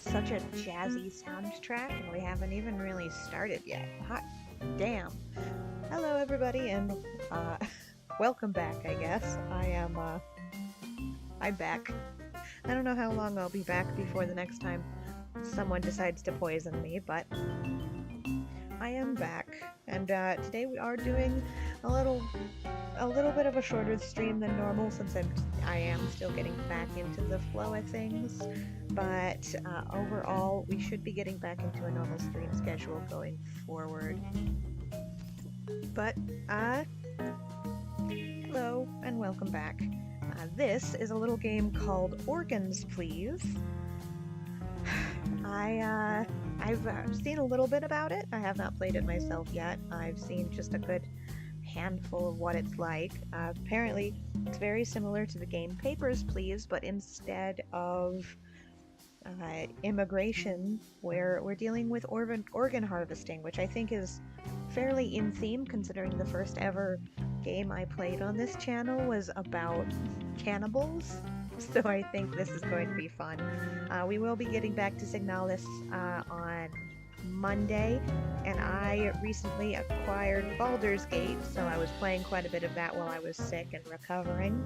such a jazzy soundtrack, and we haven't even really started yet. Hot damn. Hello, everybody, and uh, welcome back, I guess. I'm back. I don't know how long I'll be back before the next time someone decides to poison me, but I am back. And today we are doing a little bit of a shorter stream than normal since I am still getting back into the flow of things. But overall, we should be getting back into a normal stream schedule going forward. But hello and welcome back. This is a little game called Organs, Please. I've seen a little bit about it. I have not played it myself yet. I've seen just a good handful of what it's like. Apparently, it's very similar to the game Papers, Please, but instead of immigration, where we're dealing with organ harvesting, which I think is fairly in theme considering the first ever game I played on this channel was about cannibals. So I think this is going to be fun. We will be getting back to Signalis on Monday, and I recently acquired Baldur's Gate, so I was playing quite a bit of that while I was sick and recovering.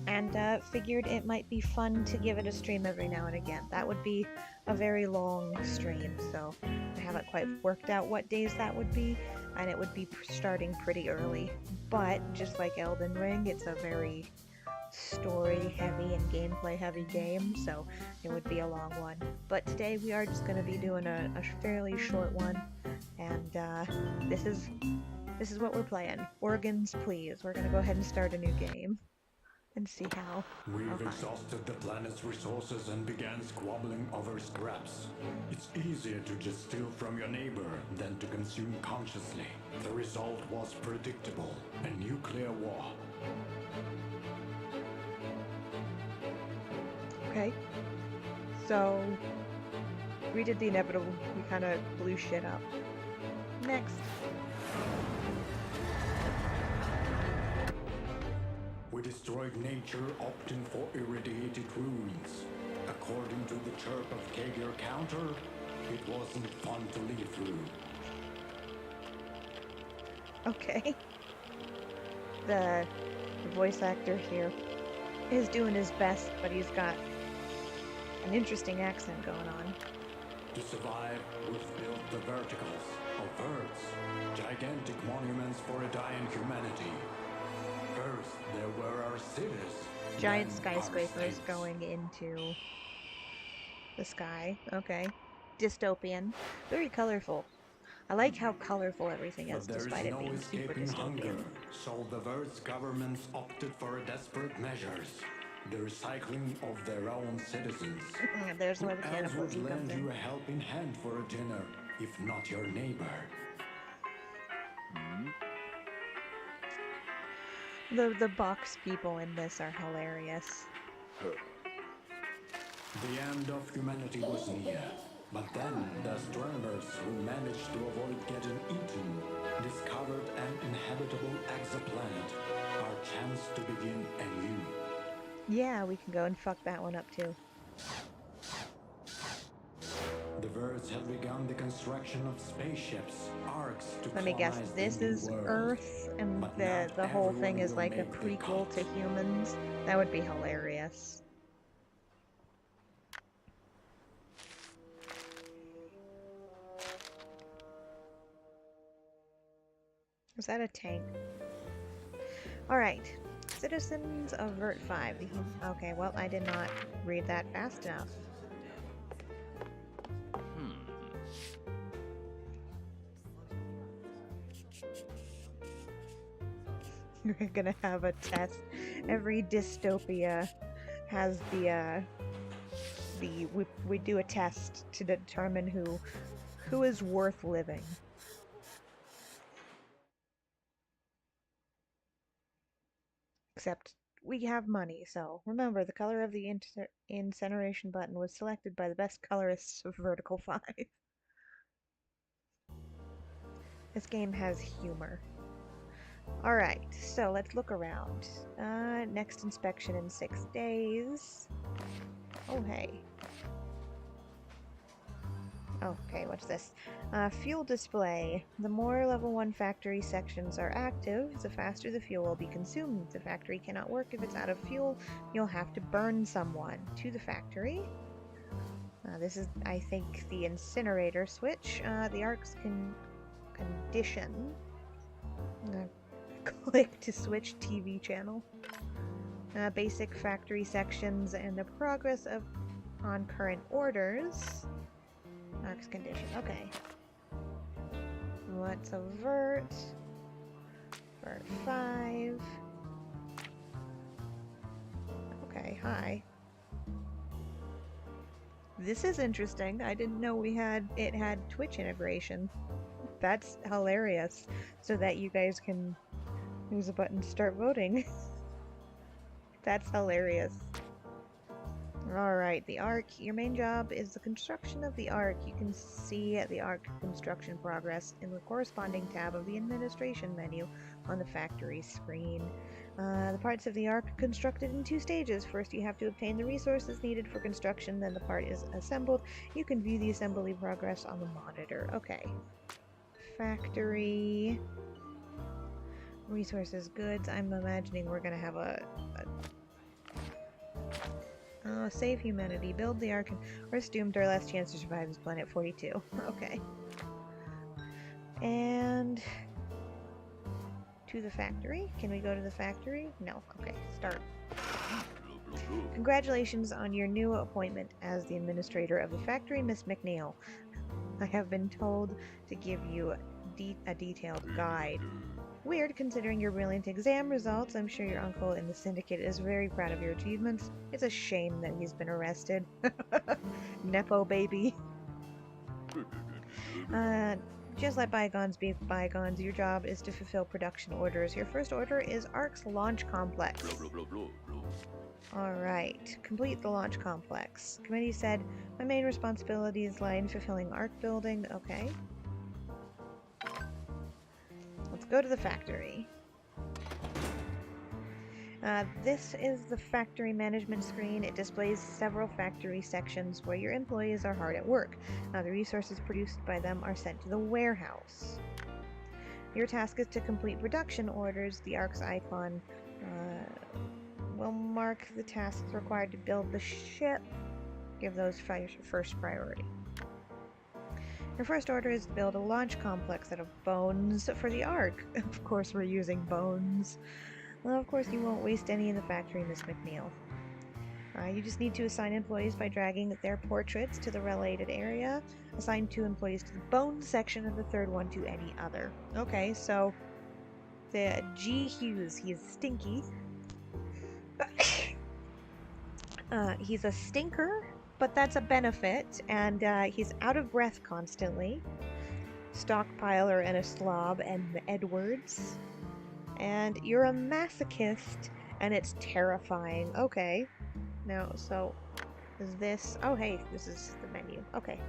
And figured it might be fun to give it a stream every now and again. That would be a very long stream, so I haven't quite worked out what days that would be, and it would be starting pretty early. But just like Elden Ring, it's a very story-heavy and gameplay-heavy game, so it would be a long one. But today we are just going to be doing a fairly short one, and this is what we're playing. Organs, Please. We're going to go ahead and start a new game and see how. We've exhausted the planet's resources and began squabbling over scraps. It's easier to just steal from your neighbor than to consume consciously. The result was predictable: a nuclear war. Okay. So, we did the inevitable. We kind of blew shit up. Next. We destroyed nature, opting for irradiated ruins. According to the chirp of Kager Counter, it wasn't fun to live through. Okay. The voice actor here is doing his best, but he's got an interesting accent going on. To survive, we've built the verticals, or verts, gigantic monuments for a dying humanity. First, there were our cities. Giant then skyscrapers our states. going into the sky. Okay. Dystopian. Very colorful. I like how colorful everything is, But there despite is it no being super escaping hunger, dystopian. so the vert's governments opted for desperate measures. The recycling of their own citizens. There's Who where the else cannibalism would comes lend you in. a helping hand for a dinner, if not your neighbor? The box people in this are hilarious. The end of humanity was near. But then the astronomers who managed to avoid getting eaten discovered an inhabitable exoplanet, our chance to begin anew. Yeah, we can go and fuck that one up too. The Verts have begun the construction of spaceships, arcs to Let me guess, colonize this the New is World. Earth, and But the not whole thing everyone is will like a make the prequel to cut. Humans. That would be hilarious. Is that a tank? Alright. Citizens of Vert 5. Okay, well, I did not read that fast enough. We're gonna have a test. Every dystopia has we do a test to determine who is worth living. Except we have money, so remember the color of the incineration button was selected by the best colorists of Vertical 5. This game has humor. Alright, so let's look around. Next inspection in 6 days. Oh, hey. Okay, what's this? Fuel display. The more level 1 factory sections are active, the faster the fuel will be consumed. The factory cannot work if it's out of fuel. You'll have to burn someone to the factory. This is, I think, the incinerator switch. The arcs can condition. Click to switch TV channel. Basic factory sections and the progress on current orders. Arcs condition. Okay. Let's avert. Vert 5. Okay, hi. This is interesting. I didn't know it had Twitch integration. That's hilarious. So that you guys can use a button to start voting. That's hilarious. Alright, the Ark. Your main job is the construction of the Ark. You can see the Ark construction progress in the corresponding tab of the administration menu on the factory screen. The parts of the Ark are constructed in 2 stages. First, you have to obtain the resources needed for construction, then the part is assembled. You can view the assembly progress on the monitor. Okay. Factory. Resources, goods. I'm imagining we're gonna have save humanity. Build the Ark, or it's doomed our last chance to survive this planet. 42. Okay. And to the factory. Can we go to the factory? No. Okay, start. Congratulations on your new appointment as the administrator of the factory, Miss McNeil. I have been told to give you a detailed guide. Weird, considering your brilliant exam results. I'm sure your uncle in the syndicate is very proud of your achievements. It's a shame that he's been arrested. Nepo baby. Just let bygones be bygones. Your job is to fulfill production orders. Your first order is Ark's launch complex. Alright, complete the launch complex. Committee said, my main responsibilities lie in fulfilling Ark building. Okay. Let's go to the factory. This is the factory management screen. It displays several factory sections where your employees are hard at work. The resources produced by them are sent to the warehouse. Your task is to complete production orders. The Ark's icon will mark the tasks required to build the ship. Give those first priority. Your first order is to build a launch complex out of bones for the Ark. Of course we're using bones. Well, of course you won't waste any in the factory, Miss McNeil. You just need to assign employees by dragging their portraits to the related area. Assign 2 employees to the bones section and the third one to any other. Okay, so the G. Hughes, he is stinky. He's a stinker, but that's a benefit, and he's out of breath constantly. Stockpiler and a slob and Edwards. And you're a masochist, and it's terrifying. Okay. Now, so, is this... Oh, hey, this is the menu. Okay.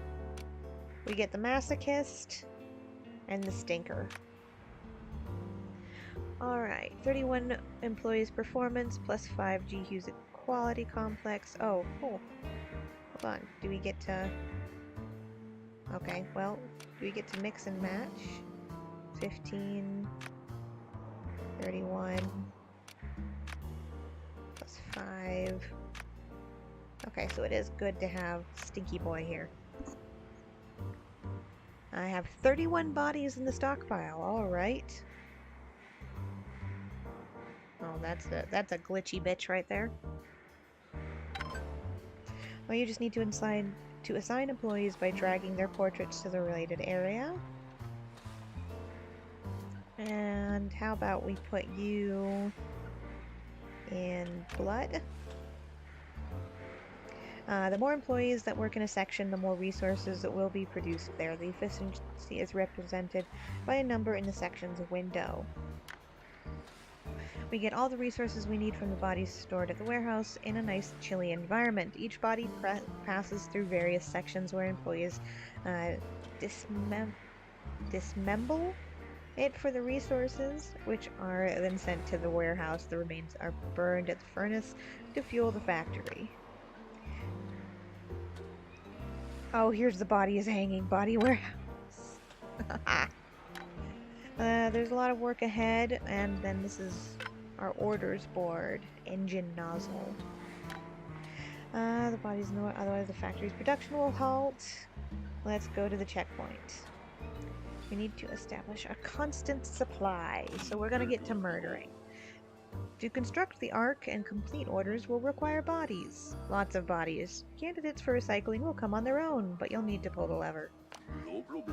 We get the masochist and the stinker. Alright, 31 employees performance plus 5 G. Hughes quality complex. Oh, cool. Hold on. Do we get to... Okay, well, do we get to mix and match? 15... 31 plus 5. Okay, so it is good to have Stinky Boy here. I have 31 bodies in the stockpile. All right. Oh, that's a glitchy bitch right there. Well, you just need to assign employees by dragging their portraits to the related area. And how about we put you in blood? The more employees that work in a section, the more resources that will be produced there. The efficiency is represented by a number in the section's window. We get all the resources we need from the bodies stored at the warehouse in a nice chilly environment. Each body passes through various sections where employees dismember it for the resources, which are then sent to the warehouse. The remains are burned at the furnace to fuel the factory. Oh, here's the bodies hanging. Body warehouse. There's a lot of work ahead, and then this is our orders board. Engine nozzle. The bodies know it, otherwise the factory's production will halt. Let's go to the checkpoint. We need to establish a constant supply, so we're gonna get to murdering. To construct the Ark and complete orders will require bodies. Lots of bodies. Candidates for recycling will come on their own, but you'll need to pull the lever.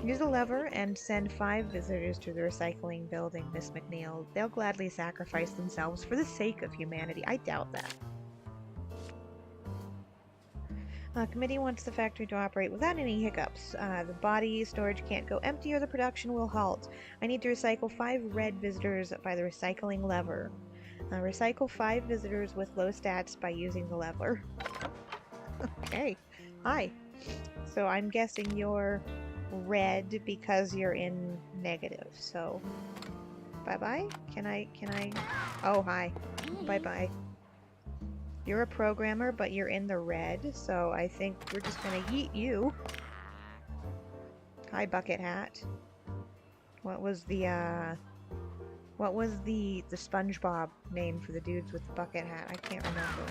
Use the lever and send 5 visitors to the recycling building, Miss McNeil. They'll gladly sacrifice themselves for the sake of humanity. I doubt that. Committee wants the factory to operate without any hiccups. The body storage can't go empty or the production will halt. I need to recycle 5 red visitors by the recycling lever. Recycle 5 visitors with low stats by using the lever. Okay. Hi. So I'm guessing you're red because you're in negative. So bye-bye? Can I? Oh, hi. Bye-bye. You're a programmer, but you're in the red, so I think we're just gonna yeet you. Hi, Bucket Hat. What was the SpongeBob name for the dudes with the bucket hat? I can't remember.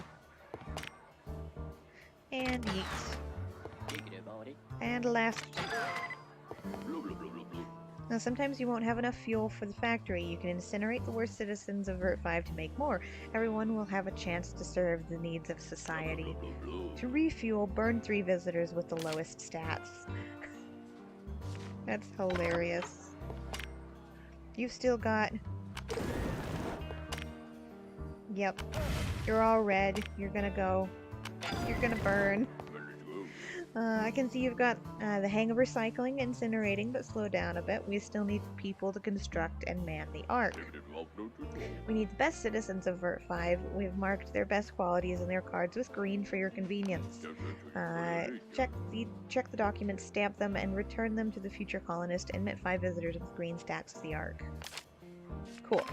And yeet. And last. Now, sometimes you won't have enough fuel for the factory. You can incinerate the worst citizens of Vert 5 to make more. Everyone will have a chance to serve the needs of society. To refuel, burn 3 visitors with the lowest stats. That's hilarious. You've still got... Yep. You're all red. You're gonna go. You're gonna burn. I can see you've got the hang of recycling, incinerating, but slow down a bit. We still need people to construct and man the Ark. We need the best citizens of Vert 5. We've marked their best qualities in their cards with green for your convenience. Check the documents, stamp them, and return them to the future colonist. Admit 5 visitors with green stats to the Ark. Cool.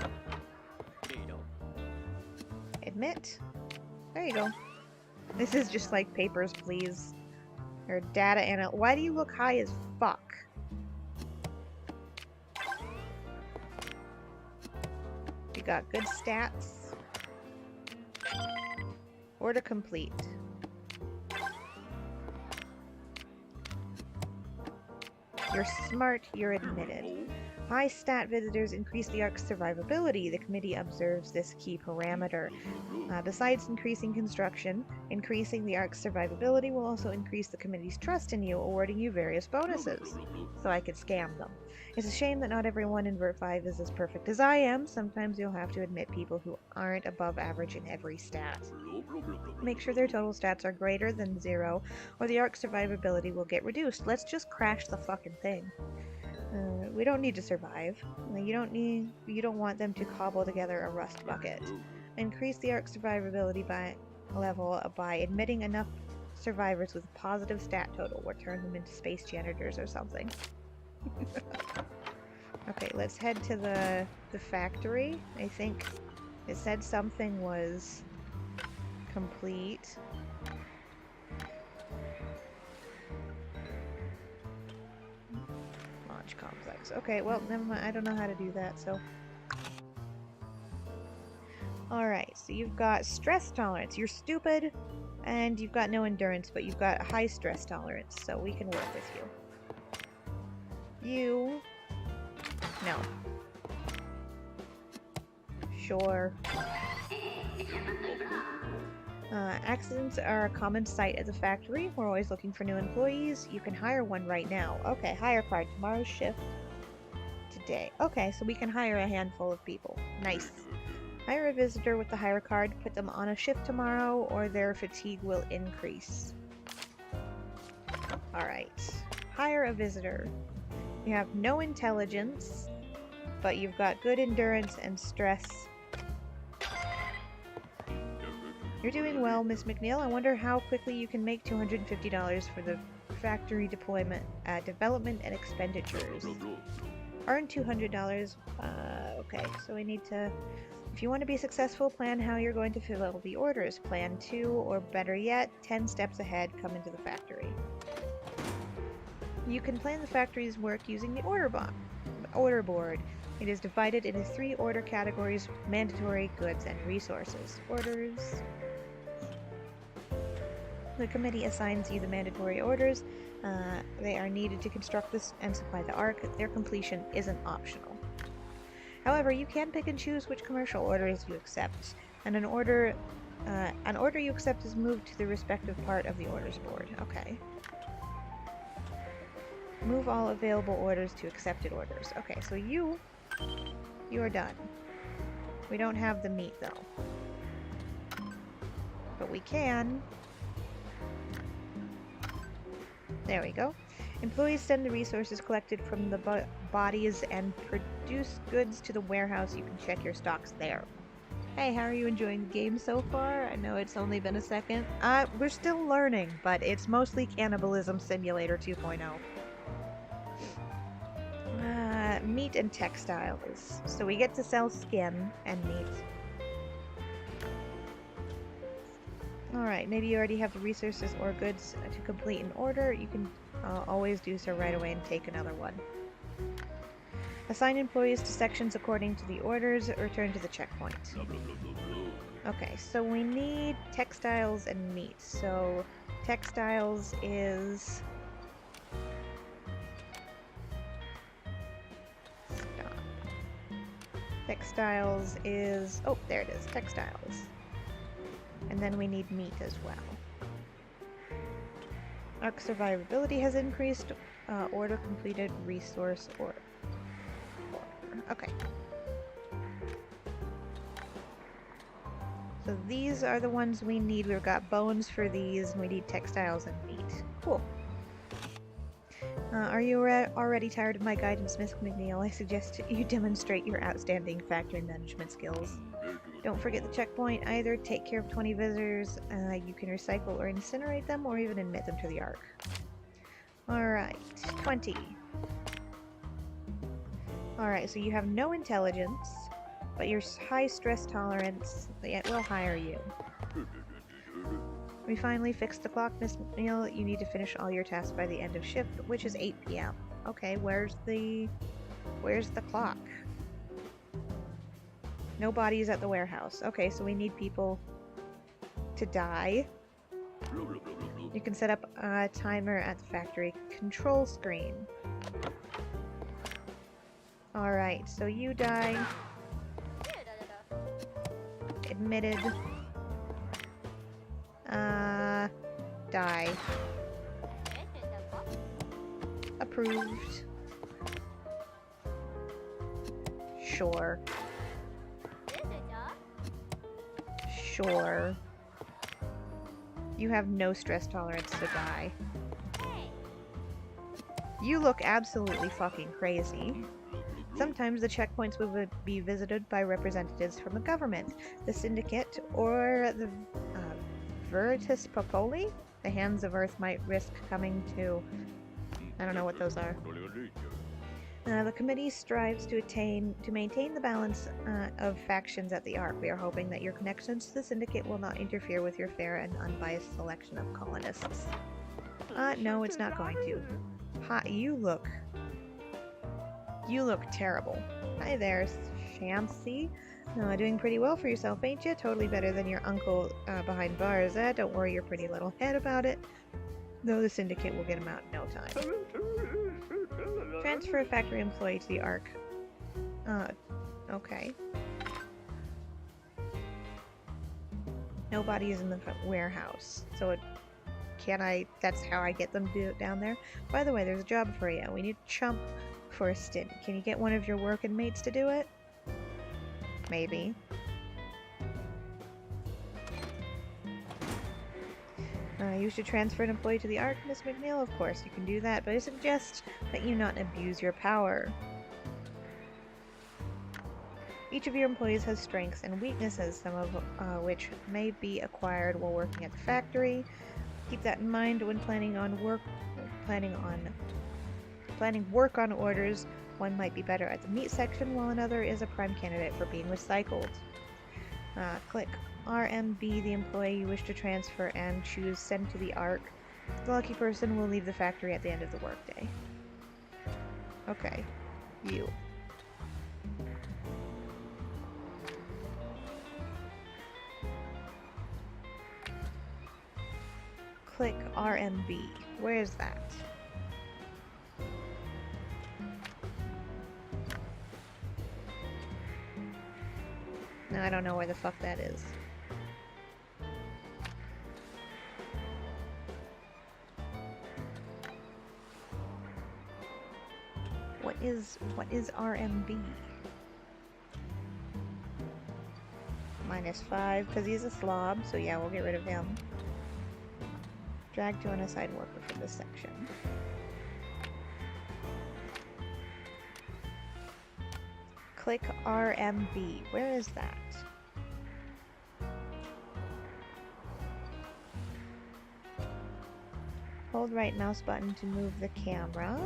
Admit. There you go. This is just like Papers, Please. Or data anal. Why do you look high as fuck? You got good stats. Order complete. You're smart, you're admitted. High stat visitors increase the Ark's survivability. The committee observes this key parameter. Besides increasing construction, increasing the Ark's survivability will also increase the committee's trust in you, awarding you various bonuses. So I could scam them. It's a shame that not everyone in Vert 5 is as perfect as I am. Sometimes you'll have to admit people who aren't above average in every stat. Make sure their total stats are greater than 0, or the Ark's survivability will get reduced. Let's just crash the fucking thing. We don't need to survive. You don't want them to cobble together a rust bucket. Increase the Ark's survivability by admitting enough survivors with a positive stat total, or turn them into space janitors or something. Okay, let's head to the factory. I think it said something was complete. Complex. Okay, well, never mind. I don't know how to do that, so. Alright, so you've got stress tolerance. You're stupid, and you've got no endurance, but you've got high stress tolerance, so we can work with you. You... No. Sure. Accidents are a common sight at the factory. We're always looking for new employees. You can hire one right now. Okay, hire card. Tomorrow's shift. Today. Okay, so we can hire a handful of people. Nice. Hire a visitor with the hire card. Put them on a shift tomorrow, or their fatigue will increase. Alright. Hire a visitor. You have no intelligence, but you've got good endurance and stress. You're doing well, Miss McNeil. I wonder how quickly you can make $250 for the factory development and expenditures. Earn $200. Okay, so we need to... If you want to be successful, plan how you're going to fulfill the orders. Plan 2, or better yet, 10 steps ahead, come into the factory. You can plan the factory's work using the order board. It is divided into 3 order categories: mandatory, goods, and resources. Orders. The committee assigns you the mandatory orders. They are needed to construct this and supply the Ark. Their completion isn't optional. However, you can pick and choose which commercial orders you accept, and an order you accept is moved to the respective part of the orders board. Okay. Move all available orders to accepted orders. Okay, so you are done. We don't have the meat though, but we can. There we go. Employees send the resources collected from the bodies and produce goods to the warehouse. You can check your stocks there. Hey, how are you enjoying the game so far? I know it's only been a second. We're still learning, but it's mostly Cannibalism Simulator 2.0. Meat and textiles. So we get to sell skin and meat. Alright, maybe you already have the resources or goods to complete an order. You can always do so right away and take another one. Assign employees to sections according to the orders. Return to the checkpoint. Okay, so we need textiles and meat. So textiles is... Stop. Textiles is... Oh, there it is. Textiles. And then we need meat as well. Ark survivability has increased. Order completed. Resource order. Okay. So these are the ones we need. We've got bones for these, and we need textiles and meat. Cool. Are you already tired of my guidance, Miss McNeil? I suggest you demonstrate your outstanding factory management skills. Don't forget the checkpoint either. Take care of 20 visitors. You can recycle or incinerate them, or even admit them to the Ark. Alright, 20. Alright, so you have no intelligence, but your high stress tolerance, it will hire you. We finally fixed the clock, Miss McNeil. You need to finish all your tasks by the end of shift, which is 8 p.m. Okay, where's the clock? No bodies at the warehouse. Okay, so we need people to die. You can set up a timer at the factory control screen. Alright, so you die. Admitted. Die. Approved. Sure. Sure. You have no stress tolerance to die. You look absolutely fucking crazy. Sometimes the checkpoints will be visited by representatives from the government, the Syndicate, or the Veritas Populi. The Hands of Earth might risk coming to... I don't know what those are. The committee strives to maintain the balance of factions at the Ark. We are hoping that your connections to the Syndicate will not interfere with your fair and unbiased selection of colonists. No, it's not going to. You look terrible. Hi there, Shamsi. Doing pretty well for yourself, ain't you? Totally better than your uncle behind bars. Don't worry your pretty little head about it. Though the Syndicate will get him out in no time. Transfer a factory employee to the Ark. Okay. Nobody is in the warehouse. So that's how I get them down there? By the way, there's a job for you. We need a chump for a stint. Can you get one of your working mates to do it? Maybe. You should transfer an employee to the Ark, Miss McNeil. Of course, you can do that, but I suggest that you not abuse your power. Each of your employees has strengths and weaknesses, some of which may be acquired while working at the factory. Keep that in mind when planning work on orders. One might be better at the meat section, while another is a prime candidate for being recycled. Click RMB the employee you wish to transfer and choose Send to the Ark. The lucky person will leave the factory at the end of the workday. Okay. You. Click RMB. Where is that? No, I don't know where the fuck that is. What is RMB? -5, because he's a slob, so yeah, we'll get rid of him. Drag to an assigned worker for this section. Click RMB. Where is that? Hold right mouse button to move the camera.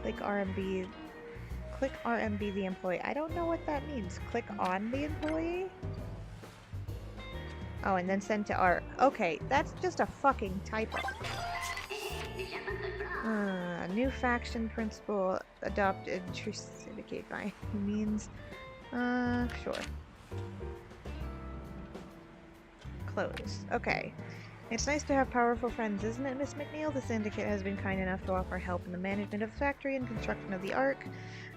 Click RMB. Click RMB the employee. I don't know what that means. Click on the employee? Oh, and then send to ARC. Okay, that's just a fucking typo. New faction principle adopted to syndicate by means. Sure. Close. Okay. It's nice to have powerful friends, isn't it, Miss McNeil? The Syndicate has been kind enough to offer help in the management of the factory and construction of the Ark.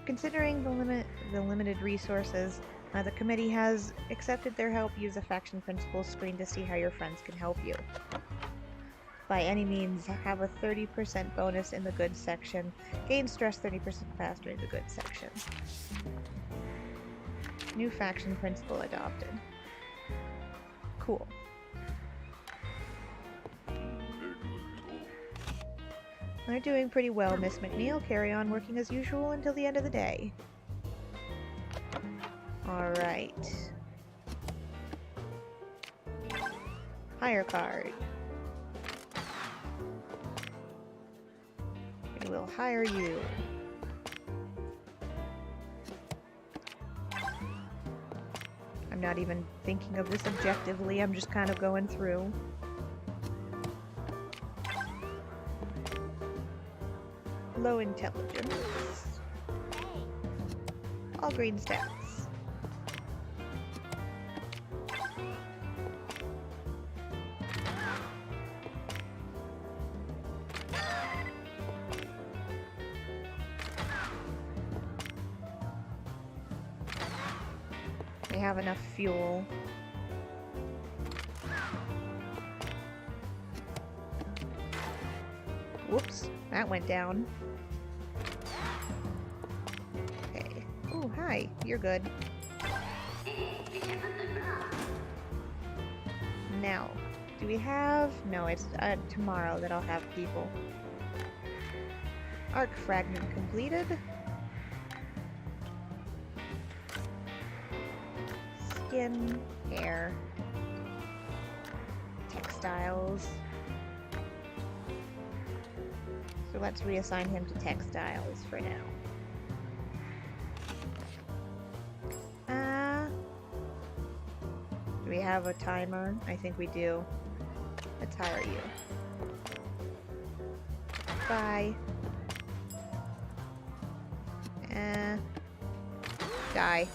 Considering the limited resources, the committee has accepted their help. Use the faction principles screen to see how your friends can help you. By any means, have a 30% bonus in the goods section. Gain stress 30% faster in the goods section. New faction principle adopted. Cool. They're doing pretty well, Miss McNeil. Carry on working as usual until the end of the day. Alright. Hire card. We will hire you. I'm not even thinking of this objectively, I'm just kind of going through. Low intelligence. All green stats. We have enough fuel. Whoops, that went down. Okay. Oh, hi. You're good. Now, do we have... No, it's tomorrow that I'll have people. Arc fragment completed. Skin, hair, textiles. So let's reassign him to textiles for now. Do we have a timer? I think we do. Let's hire you. Bye. Die.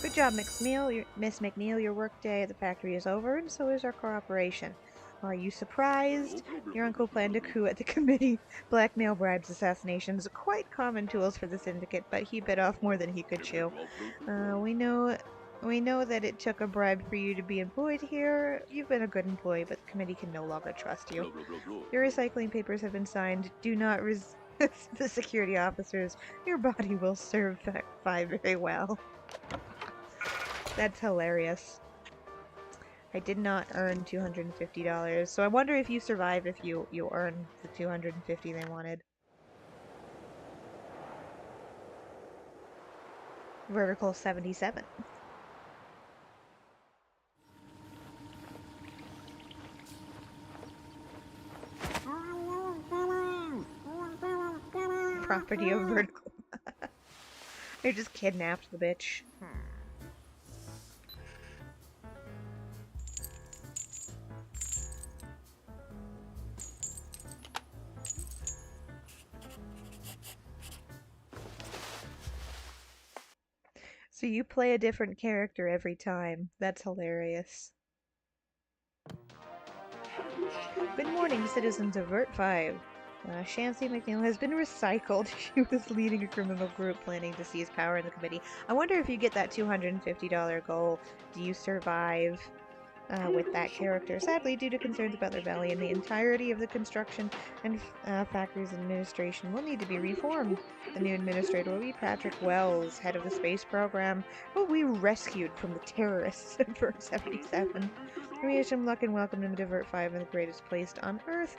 Good job, Miss McNeil. Your workday at the factory is over, and so is our cooperation. Are you surprised? Your uncle planned a coup at the committee. Blackmail, bribes, assassinations, quite common tools for the Syndicate, but he bit off more than he could chew. We know that it took a bribe for you to be employed here. You've been a good employee, but the committee can no longer trust you. Your recycling papers have been signed. Do not resist the security officers. Your body will serve Fi very well. That's hilarious. I did not earn $250, so I wonder if you survive if you earn the $250 they wanted. Vertical 77. Property of Vertical. They just kidnapped the bitch. So you play a different character every time. That's hilarious. Good morning, citizens of Vert 5. Shancy McNeil has been recycled. She was leading a criminal group planning to seize power in the committee. I wonder if you get that $250 goal, do you survive with that character? Sadly, due to concerns about their rebellion, the entirety of the construction and factories administration will need to be reformed. The new administrator will be Patrick Wells, head of the space program, who we rescued from the terrorists in Vert 77. We wish him luck and welcome him to Vert 5 and the greatest place on Earth.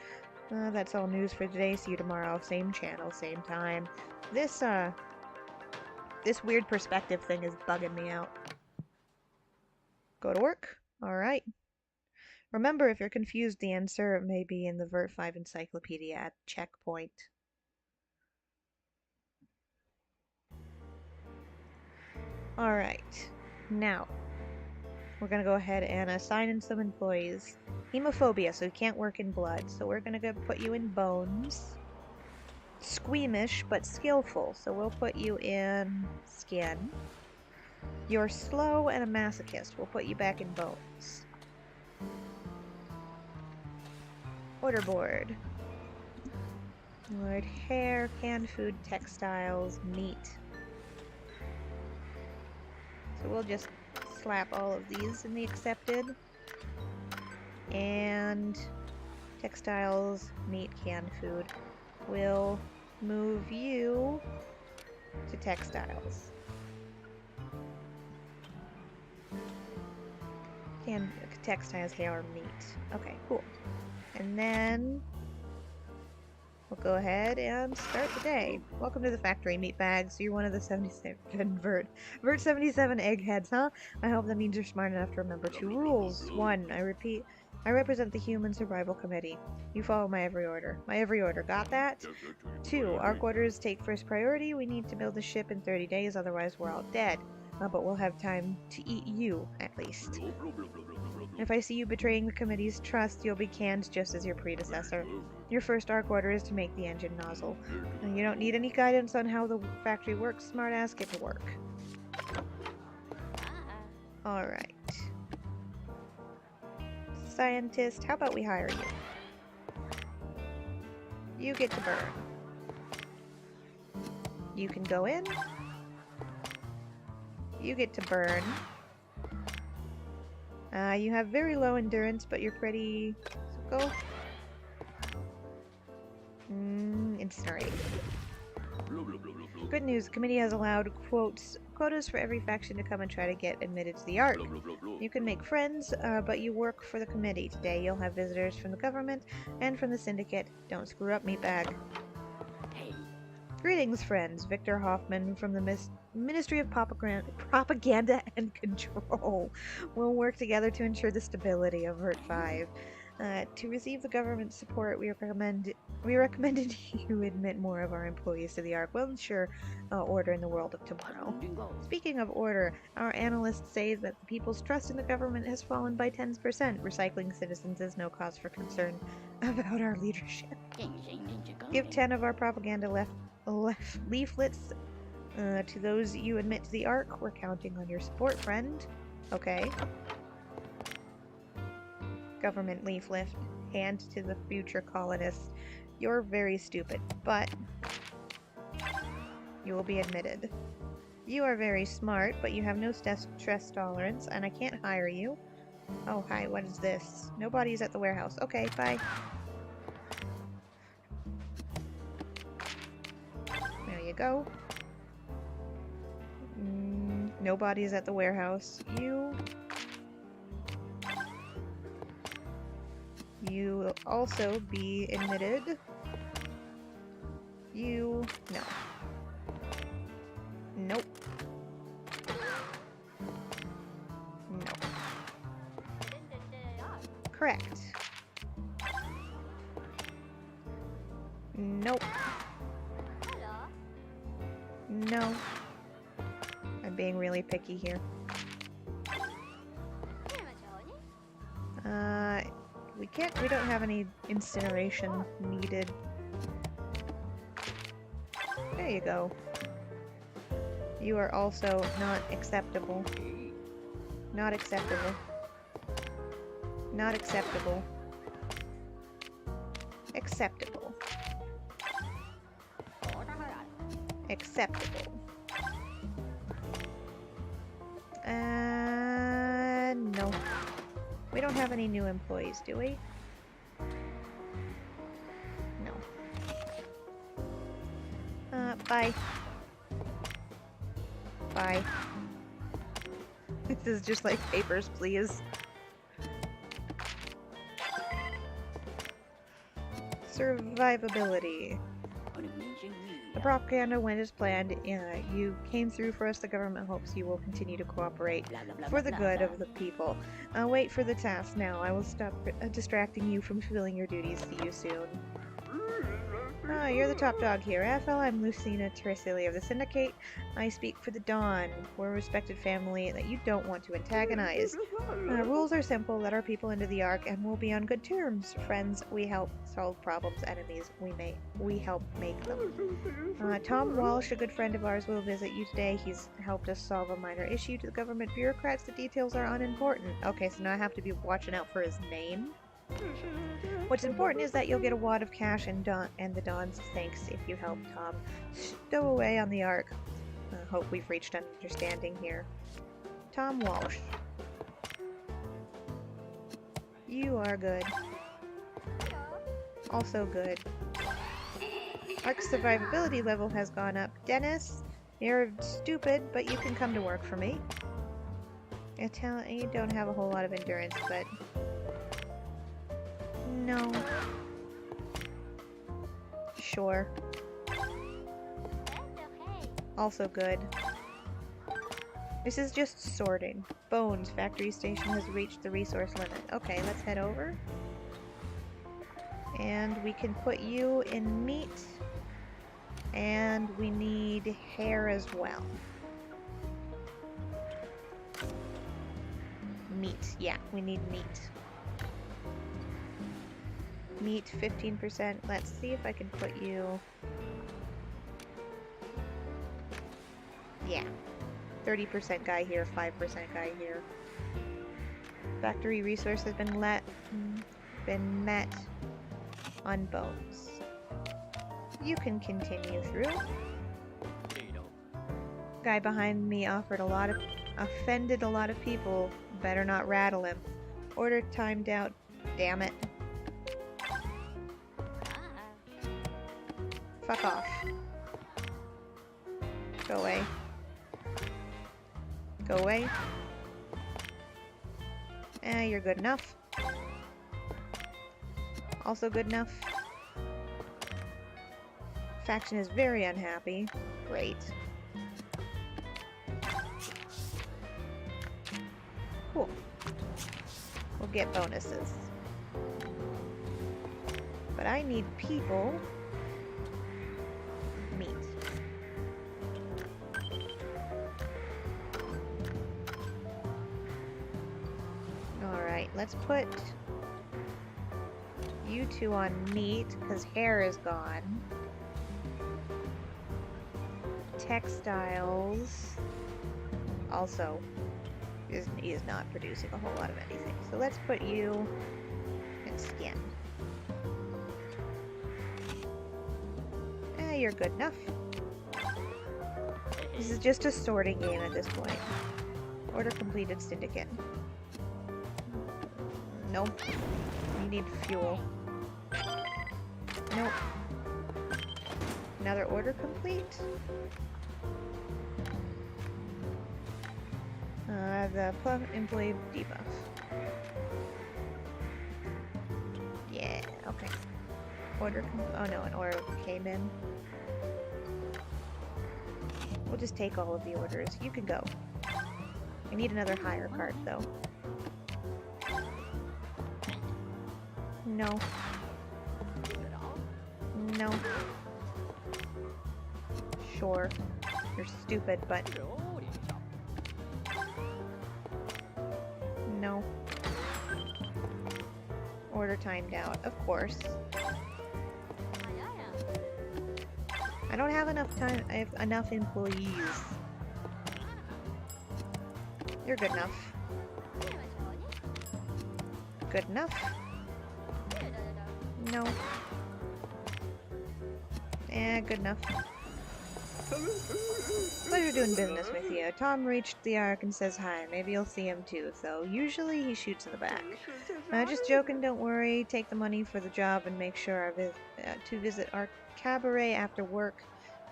That's all news for today. See you tomorrow. Same channel, same time. This weird perspective thing is bugging me out. Go to work? Alright. Remember, if you're confused, the answer may be in the Vert 5 encyclopedia at checkpoint. Alright. Now, we're gonna go ahead and assign in some employees. Hemophobia, so you can't work in blood. So we're gonna go put you in bones. Squeamish, but skillful. So we'll put you in skin. You're slow and a masochist. We'll put you back in bones. Order board. Lord, hair, canned food, textiles, meat. So we'll just slap all of these in the accepted. And textiles, meat, canned food. We'll move you to textiles. Canned textiles, hair, meat. Okay, cool. And then we'll go ahead and start the day. Welcome to the factory, meatbags. You're one of the 77 Vert 77 eggheads, huh? I hope that means you're smart enough to remember 2 rules. 1, I repeat, I represent the Human Survival Committee. You follow my every order. My every order, got that? 2, ARC orders take first priority. We need to build the ship in 30 days, otherwise we're all dead. But we'll have time to eat you, at least. If I see you betraying the committee's trust, you'll be canned just as your predecessor. Your first ARC order is to make the engine nozzle. And you don't need any guidance on how the factory works, smartass, get to work. Alright. Scientist, how about we hire you? You get to burn. You can go in. You get to burn. You have very low endurance, but you're pretty... So go. Incinerate. Good news, the committee has allowed quotas for every faction to come and try to get admitted to the ARC. You can make friends, but you work for the committee. Today you'll have visitors from the government and from the syndicate. Don't screw up, meatbag. Greetings, friends. Victor Hoffman from the Ministry of Propaganda and Control. We'll work together to ensure the stability of Vert 5. To receive the government's support, we recommended you admit more of our employees to the ARC. We'll ensure order in the world of tomorrow. Speaking of order, our analysts say that the people's trust in the government has fallen by 10%. Recycling citizens is no cause for concern about our leadership. Give 10 of our propaganda leaflets to those you admit to the ARC. We're counting on your support, friend. Okay. Government leaflet. Hand to the future colonists. You're very stupid, but you will be admitted. You are very smart, but you have no stress tolerance, and I can't hire you. Oh, hi, what is this? Nobody's at the warehouse. Okay, bye. There you go. Nobody's at the warehouse. You will also be admitted. No. Nope. No. Correct. Nope. No. I'm being really picky here. We don't have any incineration needed. There you go. You are also not acceptable. Not acceptable. Not acceptable. Acceptable. Acceptable. No. We don't have any new employees, do we? No. Bye. Bye. This is just like papers, please. Survivability. The propaganda went as planned. You came through for us. The government hopes you will continue to cooperate for the good of the people. Wait for the task now. I will stop distracting you from fulfilling your duties. See you soon. You're the top dog here, Ethel. I'm Lucina Teresilia of the Syndicate. I speak for the Dawn. We're a respected family that you don't want to antagonize. Rules are simple. Let our people into the Ark and we'll be on good terms. Friends, we help solve problems. Enemies, we help make them. Tom Walsh, a good friend of ours, will visit you today. He's helped us solve a minor issue to the government bureaucrats. The details are unimportant. Okay, so now I have to be watching out for his name. What's important is that you'll get a wad of cash and the Dawn's thanks if you help Tom stow away on the Ark. Hope we've reached an understanding here. Tom Walsh. You are good. Also good. Ark's survivability level has gone up. Dennis, you're stupid, but you can come to work for me. You don't have a whole lot of endurance, but... No. Sure. Also good. This is just sorting. Bones, factory station has reached the resource limit. Okay, let's head over. And we can put you in meat. And we need hair as well. Meat. Yeah, we need meat. Meat 15%. Let's see if I can put you... Yeah. 30% guy here, 5% guy here. Factory resource has been met on bones. You can continue through. Guy behind me offended a lot of people. Better not rattle him. Order timed out. Damn it. Fuck off. Go away. Go away. You're good enough. Also good enough. Faction is very unhappy. Great. Cool. We'll get bonuses. But I need people. Meat. Alright, let's put you two on meat, because hair is gone. Textiles also is not producing a whole lot of anything. So let's put you in skin. You're good enough. This is just a sorting game at this point. Order completed, Syndicate. Nope. You need fuel. Nope. Another order complete? The employee debuff. Yeah, okay. Order oh no, an order came in. We'll just take all of the orders. You can go. I need another hire card, though. No. No. Sure. You're stupid, but... No. Order timed out, of course. I don't have enough time. I have enough employees. You're good enough. Good enough. No. Good enough. Pleasure doing business with you. Tom reached the Ark and says hi. Maybe you'll see him too, though usually he shoots in the back. Just joking, don't worry. Take the money for the job and make sure to visit our cabaret after work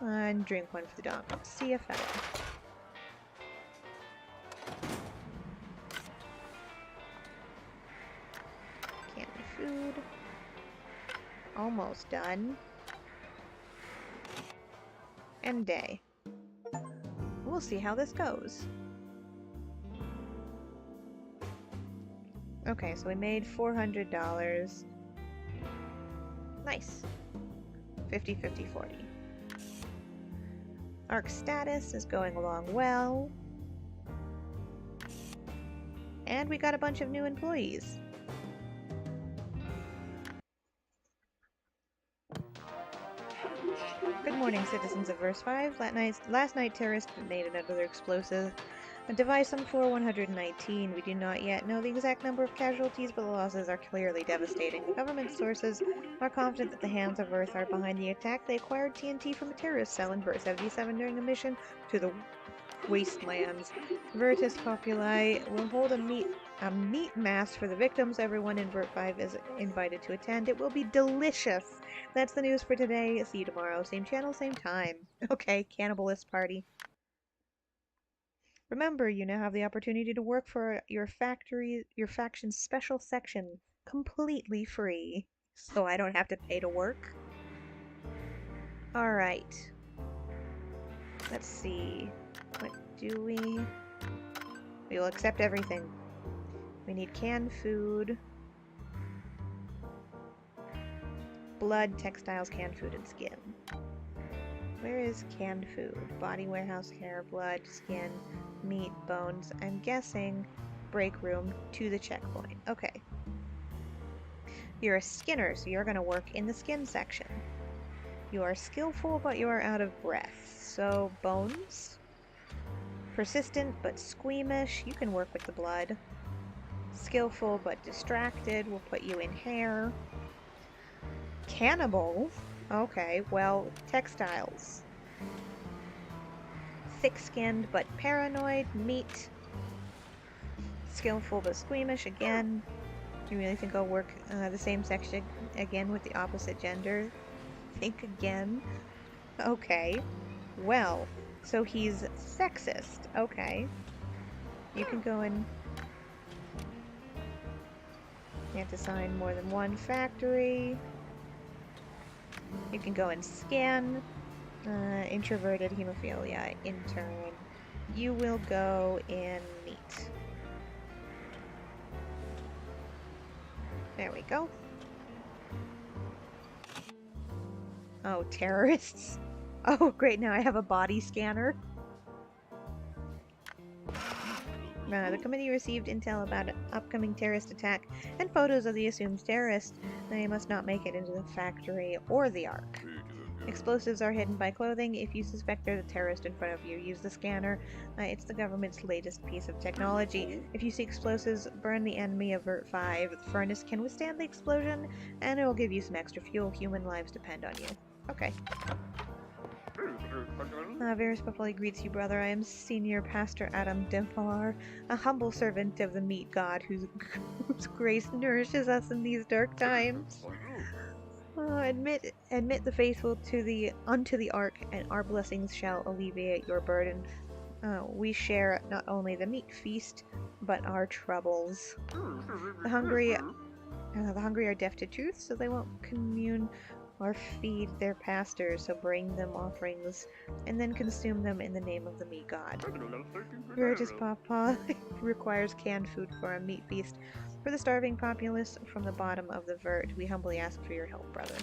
and drink one for the dog. See ya, fella. Candy food. Almost done. And day. We'll see how this goes. Okay, so we made $400. Nice. 50, 50, 40. Arc status is going along well. And we got a bunch of new employees. Good morning, citizens of Verse 5. Last night terrorists detonated another explosive device on floor 119. We do not yet know the exact number of casualties, but the losses are clearly devastating. The government sources are confident that the hands of Earth are behind the attack. They acquired TNT from a terrorist cell in Verse 77 during a mission to the wastelands. Virtus Populi will hold a meat mass for the victims. Everyone in Vert 5 is invited to attend. It will be delicious. That's the news for today. See you tomorrow. Same channel, same time. Okay, cannibalist party. Remember, you now have the opportunity to work for your faction's special section completely free. So I don't have to pay to work. Alright. Let's see. What do we... We will accept everything. We need canned food. Blood, textiles, canned food, and skin. Where is canned food? Body, warehouse, hair, blood, skin, meat, bones. I'm guessing break room to the checkpoint. Okay. You're a skinner, so you're going to work in the skin section. You are skillful, but you are out of breath. So, bones. Persistent, but squeamish. You can work with the blood. Skillful, but distracted. We'll put you in hair. Cannibal. Okay, well, textiles. Thick-skinned, but paranoid. Meat. Skillful, but squeamish. Again. You really think I'll work the same section again with the opposite gender? Think again. Okay. Well, so he's sexist. Okay. You can go in... You have to sign more than one factory. You can go and scan. Introverted hemophilia, intern. You will go in meat. There we go. Oh, terrorists. Oh, great, now I have a body scanner. The committee received intel about an upcoming terrorist attack and photos of the assumed terrorist. They must not make it into the factory or the Ark. Explosives are hidden by clothing. If you suspect there's a terrorist in front of you, use the scanner. It's the government's latest piece of technology. If you see explosives, burn the enemy of Vert 5. The furnace can withstand the explosion, and it will give you some extra fuel. Human lives depend on you. Okay. Varus Populi greets you, brother. I am Senior Pastor Adam Dempalar, a humble servant of the meat god whose grace nourishes us in these dark times. Admit the faithful unto the Ark, and our blessings shall alleviate your burden. We share not only the meat feast, but our troubles. The hungry are deaf to truth, so they won't commune or feed their pastors, so bring them offerings, and then consume them in the name of the meat god. Virtus Papa requires canned food for a meat feast. For the starving populace from the bottom of the Vert, we humbly ask for your help, brother.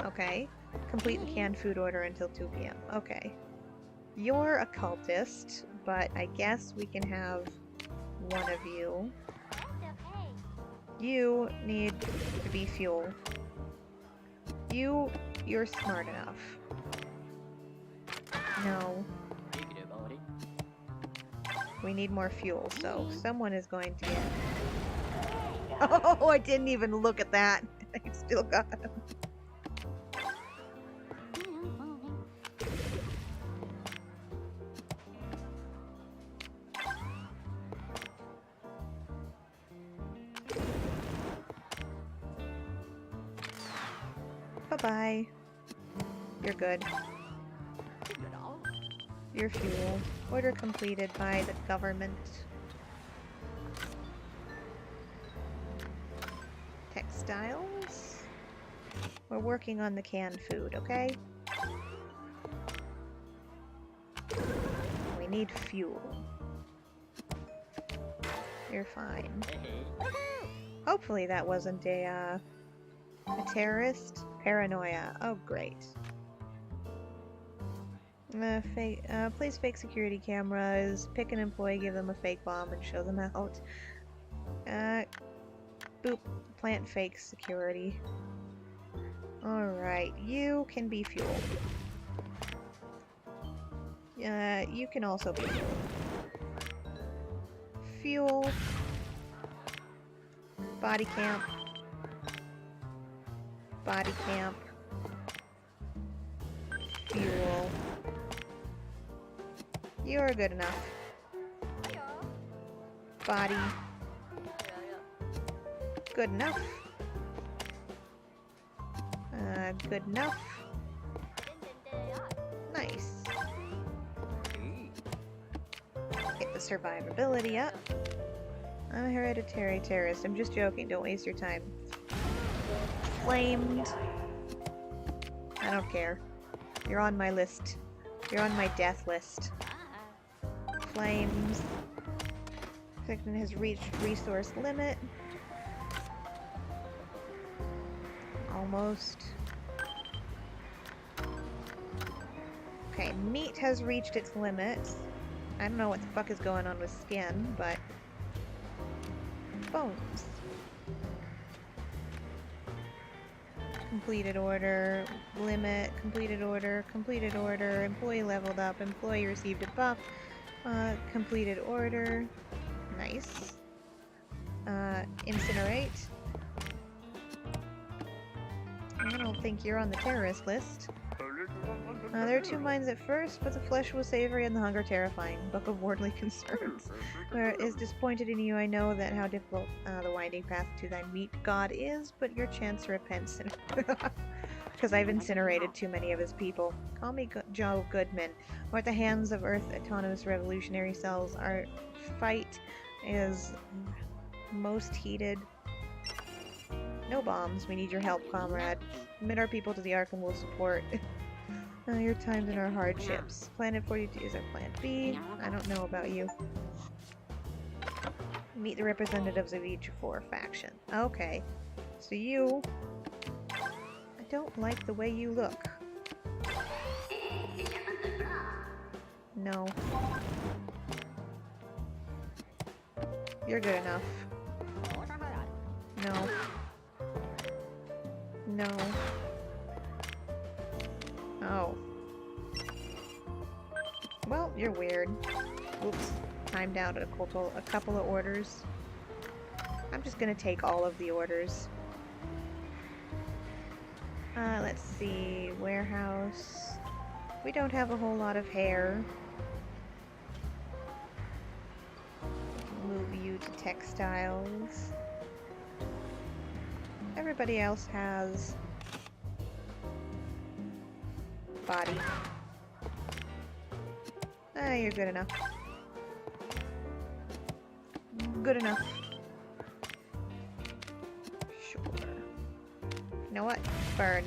Okay. Complete the canned food order until 2 p.m. Okay. You're a cultist, but I guess we can have one of you. You need to be fuel. You're smart enough. No. we need more fuel, so someone is going to get... Oh, I didn't even look at that. I still got him. Bye-bye. You're good. Your fuel. Order completed by the government. Textiles? We're working on the canned food, okay? We need fuel. You're fine. Hopefully that wasn't a terrorist? Paranoia. Oh, great. Place fake security cameras, pick an employee, give them a fake bomb, and show them out. Boop. Plant fake security. Alright, you can be fuel. You can also be fuel. Fuel. Body camp. Body camp. Fuel. You're good enough. Body. Good enough. Good enough. Nice. Get the survivability up. I'm a hereditary terrorist. I'm just joking. Don't waste your time. Flamed. I don't care. You're on my list. You're on my death list. Flames. Victim has reached resource limit. Almost. Okay, meat has reached its limits. I don't know what the fuck is going on with skin, but... Bones. Completed order, limit, completed order, employee leveled up, employee received a buff, completed order, nice. Incinerate. I don't think you're on the terrorist list. There are 2 minds at first, but the flesh was savory and the hunger terrifying. Book of Worldly Concerns. Where is disappointed in you, I know that how difficult the winding path to thy meat god is, but your chance to repent, because I've incinerated too many of his people. Call me Joe Goodman. We're at the hands of Earth Autonomous Revolutionary Cells. Our fight is most heated. No bombs. We need your help, comrade. Commit our people to the Ark and we'll support your times and our hardships. Planet 42 is our plan B. I don't know about you. Meet the representatives of each 4 faction. Okay. So you... I don't like the way you look. No. You're good enough. No. No. Oh. Well, you're weird. Oops. Timed out a couple of orders. I'm just gonna take all of the orders. Let's see. Warehouse. We don't have a whole lot of hair. Move you to textiles. Everybody else has body. You're good enough. Good enough. Sure. You know what? Burn.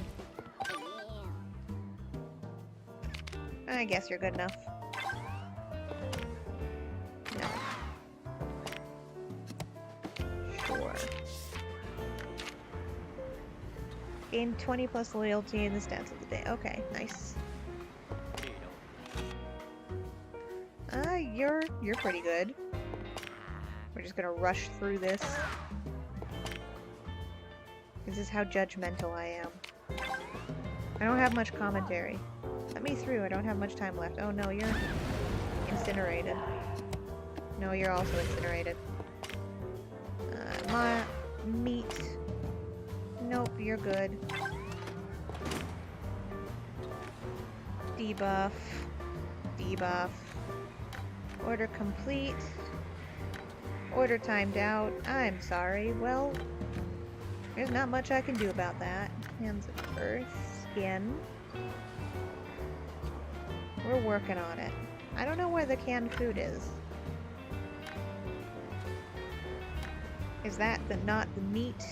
I guess you're good enough. No. Sure. Gain 20 plus loyalty in the stats of the day. Okay, nice. You're pretty good. We're just gonna rush through this. This is how judgmental I am. I don't have much commentary. Let me through, I don't have much time left. Oh no, you're incinerated. No, you're also incinerated. My meat. Nope, you're good. Debuff. Debuff. Order complete. Order timed out. I'm sorry. Well, there's not much I can do about that. Hands of Earth. Skin. We're working on it. I don't know where the canned food is. Is that not the meat?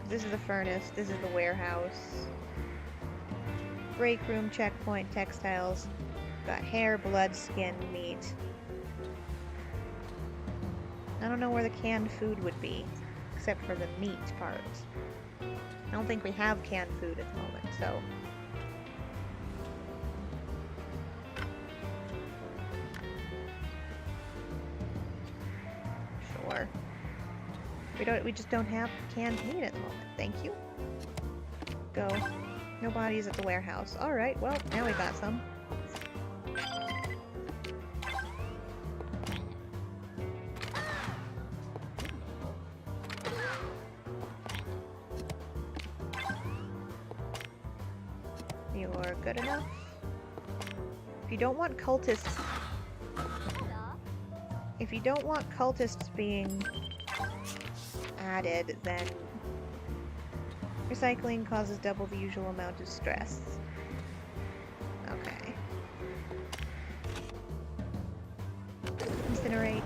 This is the furnace. This is the warehouse. Break room, checkpoint, textiles. Got hair, blood, skin, meat. I don't know where the canned food would be, except for the meat part. I don't think we have canned food at the moment, so... Sure. We just don't have canned meat at the moment. Thank you. Go. No bodies at the warehouse. Alright, well, now we got some. You're good enough. If you don't want cultists... If you don't want cultists being added, then recycling causes double the usual amount of stress. Okay. Incinerate.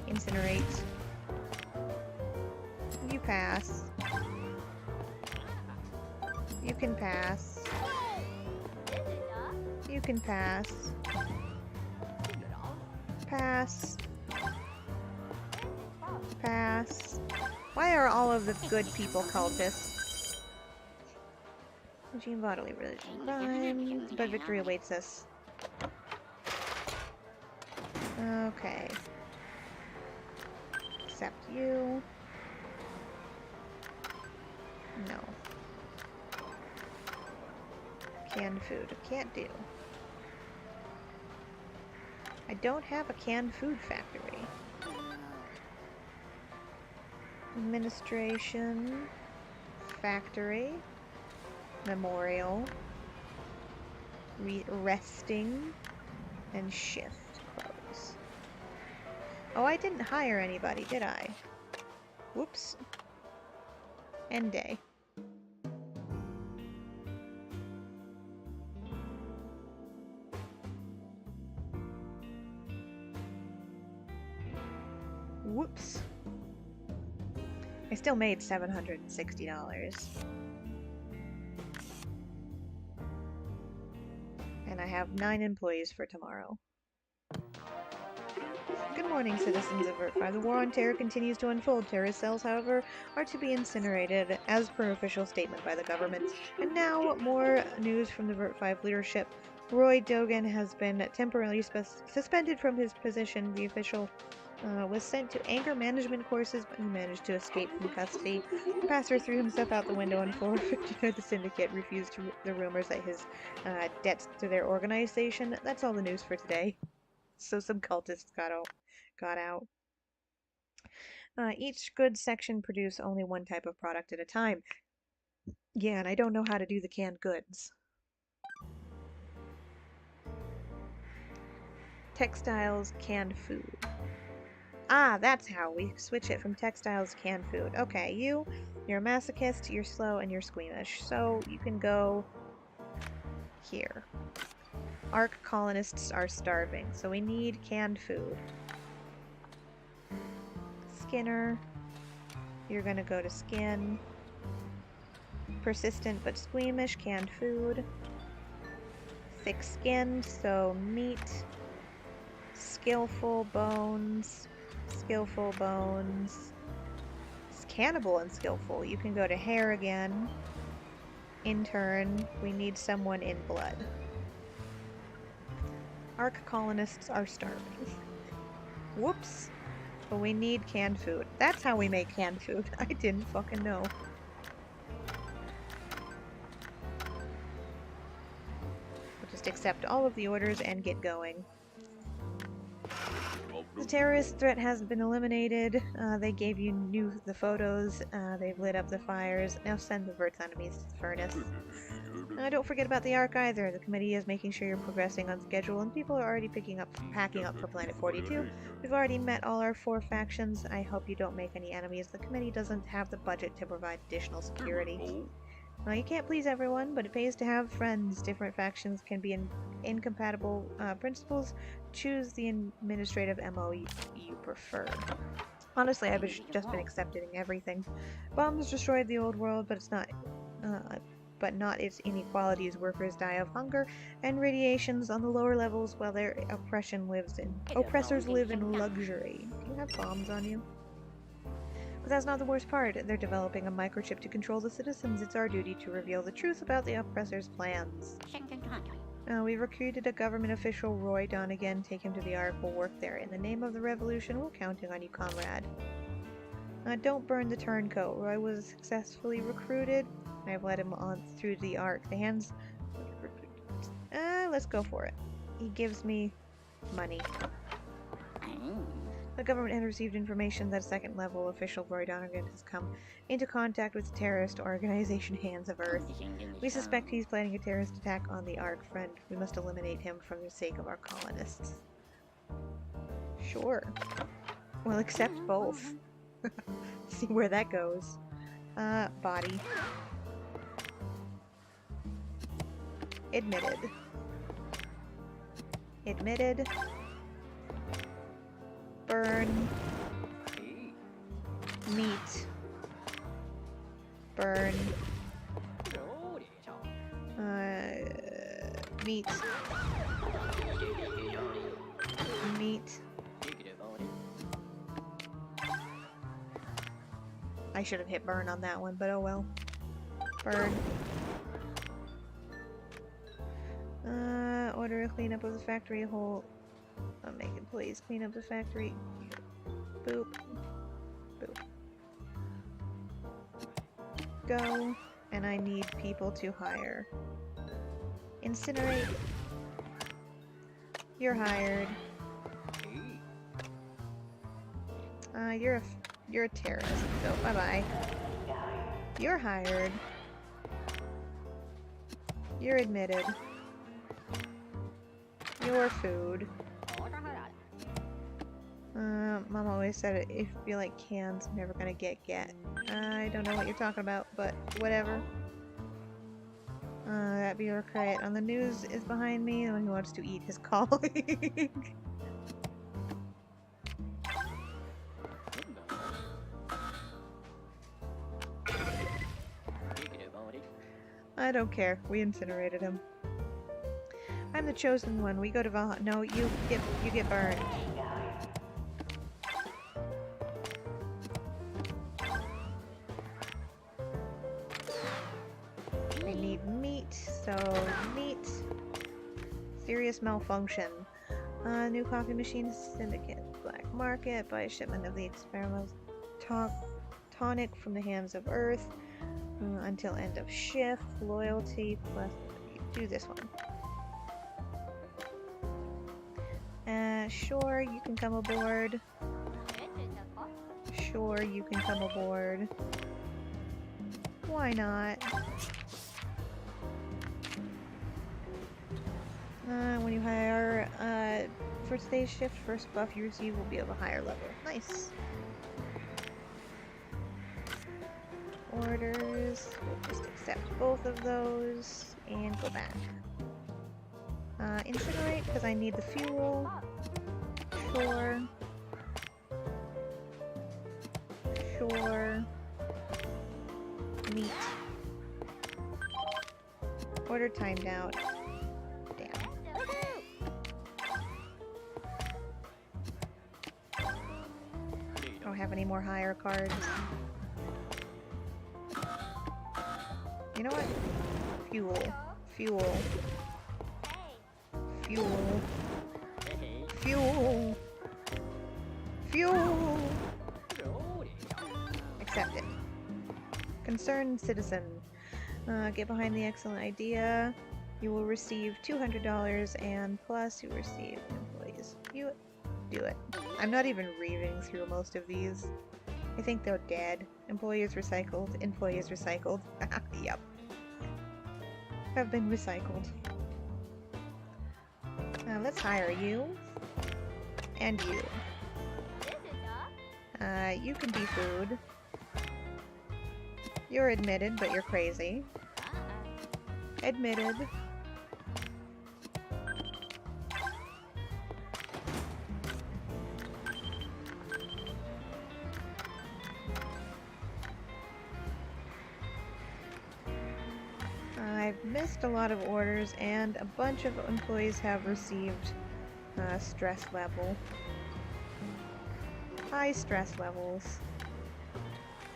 Incinerate. You pass. You can pass. You can pass. Pass. Pass. Why are all of the good people cultists? Gene bodily religion. Crime. But victory awaits us. Okay. Accept you. No. Canned food. Can't do. I don't have a canned food factory. Administration. Factory. Memorial. Resting. And shift. Close. Oh, I didn't hire anybody, did I? Whoops. End day. Whoops. I still made $760. And I have 9 employees for tomorrow. Good morning, citizens of Vert 5. The war on terror continues to unfold. Terrorist cells, however, are to be incinerated, as per official statement by the government. And now, more news from the Vert 5 leadership. Roy Dogan has been temporarily suspended from his position. The official was sent to anger management courses, but he managed to escape from custody. The pastor threw himself out the window on floor 59. The syndicate refused the rumors that his debts to their organization. That's all the news for today. So some cultists got out. Each goods section produce only one type of product at a time. Yeah, and I don't know how to do the canned goods. Textiles, canned food. Ah, that's how we switch it from textiles to canned food. Okay, you're a masochist, you're slow, and you're squeamish. So you can go here. Ark colonists are starving, so we need canned food. Skinner. You're gonna go to skin. Persistent but squeamish, canned food. Thick-skinned, so meat. Skillful bones. Skillful bones. It's cannibal and skillful. You can go to hair again. Intern. We need someone in blood. Ark colonists are starving. Whoops. But we need canned food. That's how we make canned food. I didn't fucking know. We'll just accept all of the orders and get going. The terrorist threat hasn't been eliminated. They gave you the photos. They've lit up the fires. Now send the Vert's enemies to the furnace. Don't forget about the Ark either. The committee is making sure you're progressing on schedule, and people are already packing up for Planet 42. We've already met all our 4 factions. I hope you don't make any enemies. The committee doesn't have the budget to provide additional security. You can't please everyone, but it pays to have friends. Different factions can be incompatible principles. Choose the administrative MO you prefer. Honestly, I've just been accepting everything. Bombs destroyed the old world, but not its inequalities. Workers die of hunger and radiations on the lower levels while their oppressors live in luxury. Do you have bombs on you? But that's not the worst part. They're developing a microchip to control the citizens. It's our duty to reveal the truth about the oppressors' plans. We recruited a government official, Roy Donegan. Take him to the Ark. We'll work there. In the name of the revolution, we're counting on you, comrade. Don't burn the turncoat. Roy was successfully recruited. I've led him on through the Ark. The hands... let's go for it. He gives me money. The government had received information that a second-level official, Roy Donegan, has come into contact with the terrorist organization Hands of Earth. We suspect he's planning a terrorist attack on the Ark. Friend, we must eliminate him for the sake of our colonists. Sure. We'll accept both. See where that goes. Body. Admitted. Admitted. Burn. Meat. Burn. Meat. Meat. I should have hit burn on that one, but oh well. Burn. Order a cleanup of the factory whole. Megan, please clean up the factory. Boop. Boop. Go. And I need people to hire. Incinerate. You're hired. You're a terrorist, so bye-bye. You're hired. You're admitted. Your food. Mom always said if you feel like cans, I'm never gonna get. I don't know what you're talking about, but whatever. That bureaucrat on the news is behind me, the one who wants to eat his colleague. I don't care. We incinerated him. I'm the chosen one. We go to Valhalla. No, you get burned. We need meat, so meat. Serious malfunction. New coffee machine syndicate. Black market. Buy a shipment of the experimental tonic from the Hands of Earth. Until end of shift. Loyalty plus... Do this one. Sure, you can come aboard. Sure, you can come aboard. Why not? When you hire, for today's shift, first buff you receive will be of a higher level. Nice. Orders. We'll just accept both of those and go back. Incinerate, because I need the fuel. Sure. Sure. Meat. Order timed out. Damn. I don't have any more hire cards. You know what? Fuel. Fuel. Fuel. Fuel. Fuel. Accept it. Concerned citizen. Get behind the excellent idea. You will receive $200 and plus you receive employees. You do it. I'm not even reading through most of these. I think they're dead. Employees recycled. Employees recycled. Yep. Have been recycled. Let's hire you. And you. You can be food. You're admitted, but you're crazy. Admitted. I've missed a lot of orders, and a bunch of employees have received stress level. High stress levels.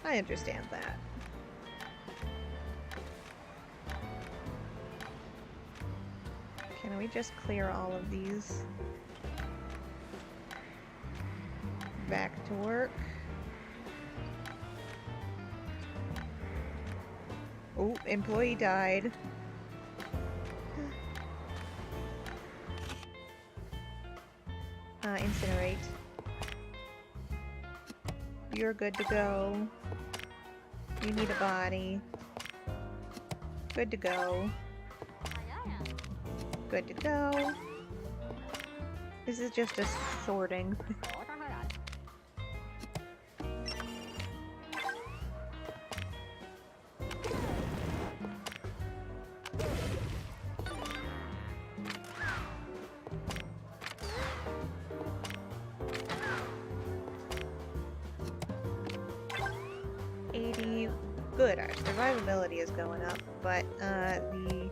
I understand that. Can we just clear all of these? Back to work. Oh, employee died. Incinerate. You're good to go. You need a body. Good to go. Good to go. This is just a sorting. Good, our survivability is going up, but the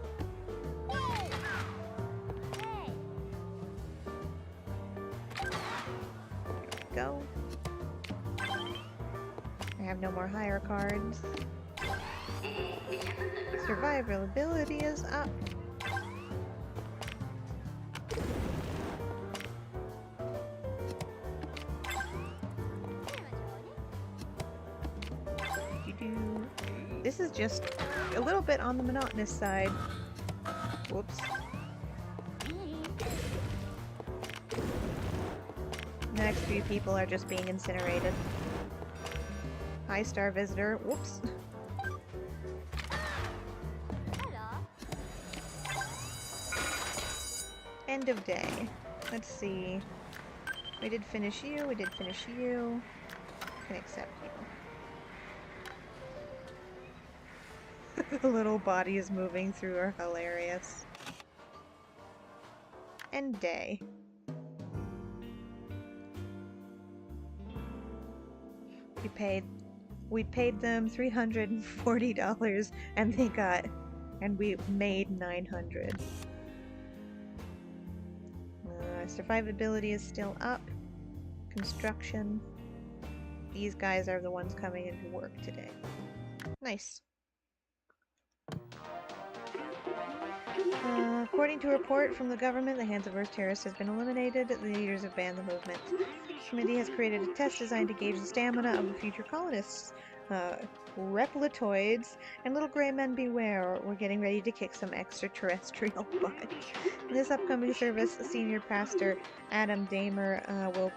go. I have no more hire cards. Survivability is up. This is just a little bit on the monotonous side. Whoops. The next few people are just being incinerated. High star visitor. Whoops. End of day. Let's see. We did finish you. We did finish you. Can accept you. The little bodies moving through are hilarious. End day. We paid them $340 and we made $900. Survivability is still up. Construction. These guys are the ones coming into work today. Nice. According to a report from the government, the Hands of Earth terrorist has been eliminated. The leaders have banned the movement. The committee has created a test designed to gauge the stamina of the future colonists. Repletoids and little gray men beware. We're getting ready to kick some extraterrestrial butt. In this upcoming service, Senior Pastor Adam Damer will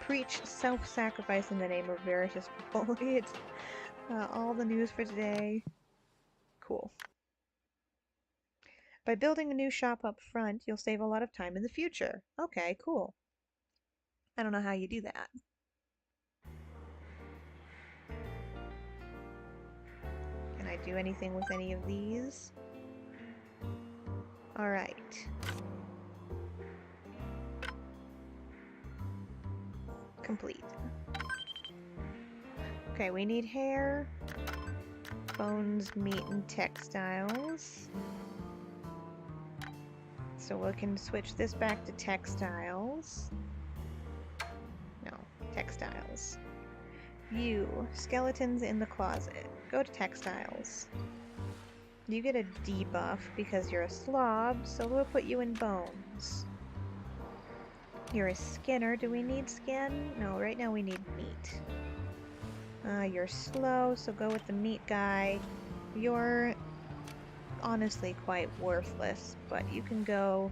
preach self-sacrifice in the name of Veritas Foliate. All the news for today. Cool. By building a new shop up front, you'll save a lot of time in the future. Okay, cool. I don't know how you do that. Can I do anything with any of these? Alright. Complete. Okay, we need hair, bones, meat, and textiles. So we can switch this back to textiles. No, textiles. You, skeletons in the closet. Go to textiles. You get a debuff because you're a slob, so we'll put you in bones. You're a skinner. Do we need skin? No, right now we need meat. You're slow, so go with the meat guy. You're honestly quite worthless, but you can go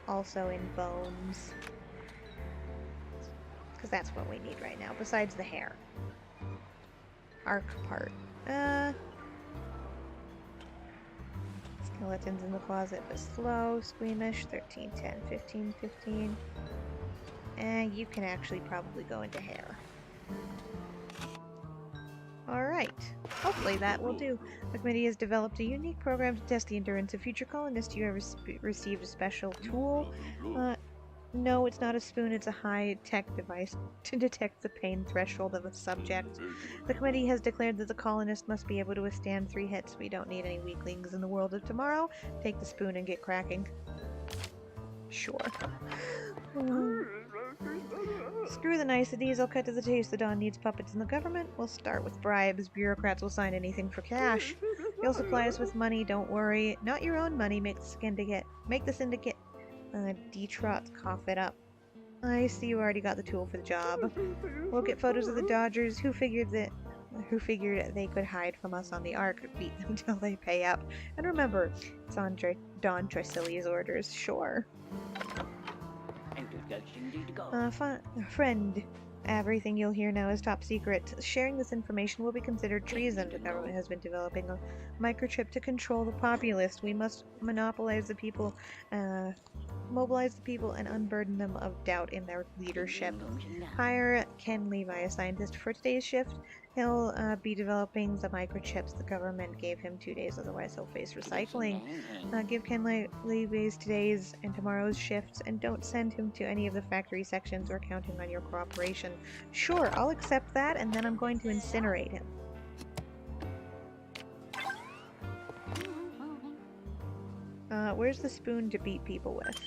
also in bones. Because that's what we need right now, besides the hair. Arc part. Skeletons in the closet, but slow, squeamish, 13, 10, 15, 15. And you can actually probably go into hair. Alright, hopefully that will do. The committee has developed a unique program to test the endurance of future colonists. You have received a special tool. No, it's not a spoon, it's a high-tech device to detect the pain threshold of a subject. The committee has declared that the colonist must be able to withstand 3 hits. We don't need any weaklings in the world of tomorrow. Take the spoon and get cracking. Sure. Screw the niceties, I'll cut to the chase. The Dawn needs puppets in the government. We'll start with bribes. Bureaucrats will sign anything for cash. You'll supply us with money, don't worry. Not your own money, make the syndicate. Detroit, cough it up. I see you already got the tool for the job. We'll get photos of the Dodgers. Who figured they could hide from us on the Ark? Beat them till they pay up. And remember, it's on Don Trisilia's orders. Sure. Friend, everything you'll hear now is top secret. Sharing this information will be considered treason. The government has been developing a microchip to control the populace. We must mobilize the people and unburden them of doubt in their leadership. Hire Ken Levi, a scientist, for today's shift. He'll be developing the microchips the government gave him 2 days, otherwise he'll face recycling. Give Ken Levi's today's and tomorrow's shifts, and don't send him to any of the factory sections. We're counting on your cooperation. Sure, I'll accept that, and then I'm going to incinerate him. Where's the spoon to beat people with?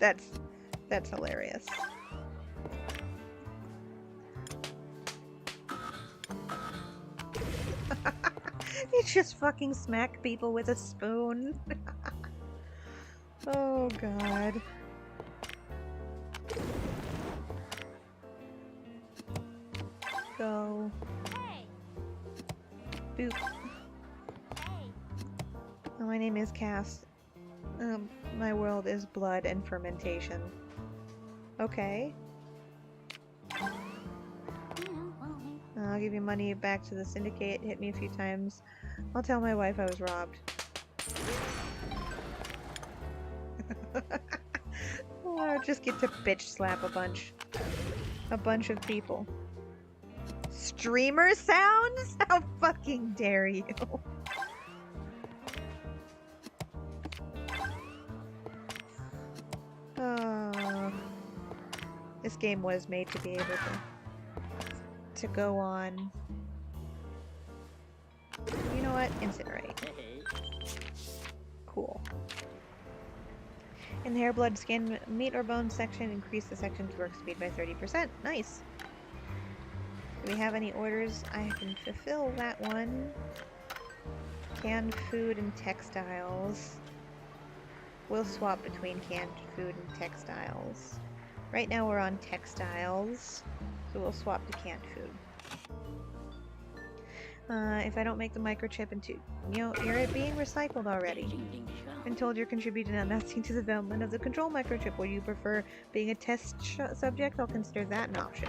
That's hilarious. You just fucking smack people with a spoon. Oh god. Go. Boop. Oh, my name is Cass. My world is blood and fermentation. Okay. I'll give you money back to the syndicate. Hit me a few times. I'll tell my wife I was robbed. Oh, I just get to bitch slap a bunch of people. Streamer sounds? How fucking dare you? This game was made to be able to go on. You know what? Incinerate. Cool. In the hair, blood, skin, meat, or bone section, increase the section's work speed by 30%. Nice. Do we have any orders? I can fulfill that one. Canned food and textiles. We'll swap between canned food and textiles. Right now we're on textiles, so we'll swap to canned food. If I don't make the microchip into... you're being recycled already. Been told you're contributing nothing to the development of the control microchip. Would you prefer being a test subject? I'll consider that an option.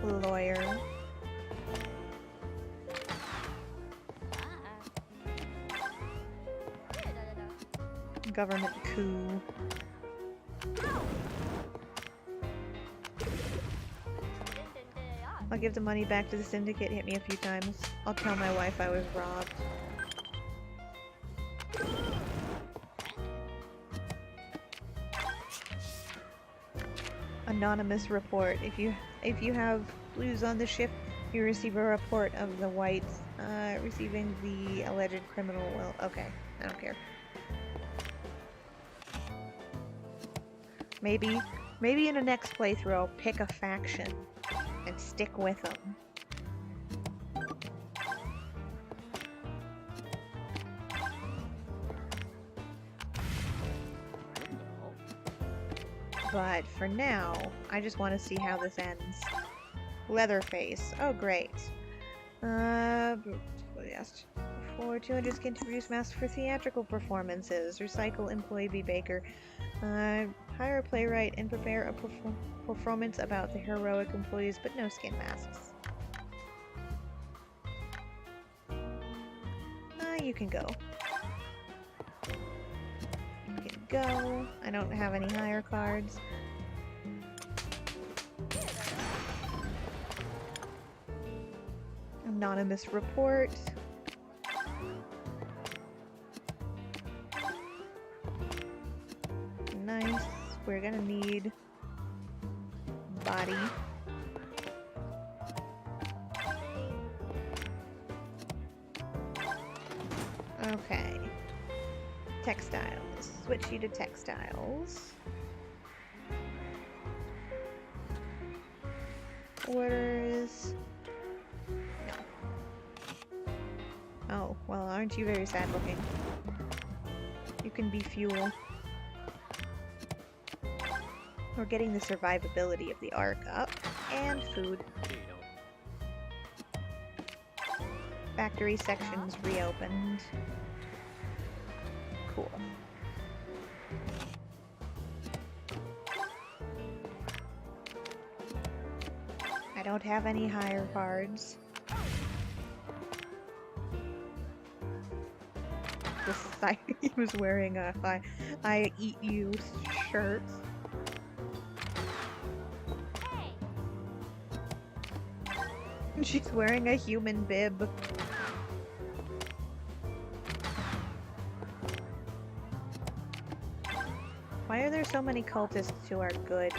Lawyer. Government coup. I'll give the money back to the syndicate. Hit me a few times. I'll tell my wife I was robbed. Anonymous report. If you have blues on the ship, you receive a report of the whites receiving the alleged criminal. Well, okay, I don't care. Maybe in the next playthrough I'll pick a faction and stick with them. But for now, I just want to see how this ends. Leatherface. Oh, great. Yes. For 200 skin to produce masks for theatrical performances. Recycle employee B. Baker. Hire a playwright and prepare a performance about the heroic employees, but no skin masks. You can go. You can go. I don't have any hire cards. Anonymous report. Nice. We're gonna need body. Okay. Textiles. Switch you to textiles. Orders. No. Oh, well, aren't you very sad looking? You can be fuel. We're getting the survivability of the Ark up. And food. Factory sections reopened. Cool. I don't have any hire cards. He was wearing a I eat you shirt. She's wearing a human bib. Why are there so many cultists who are good?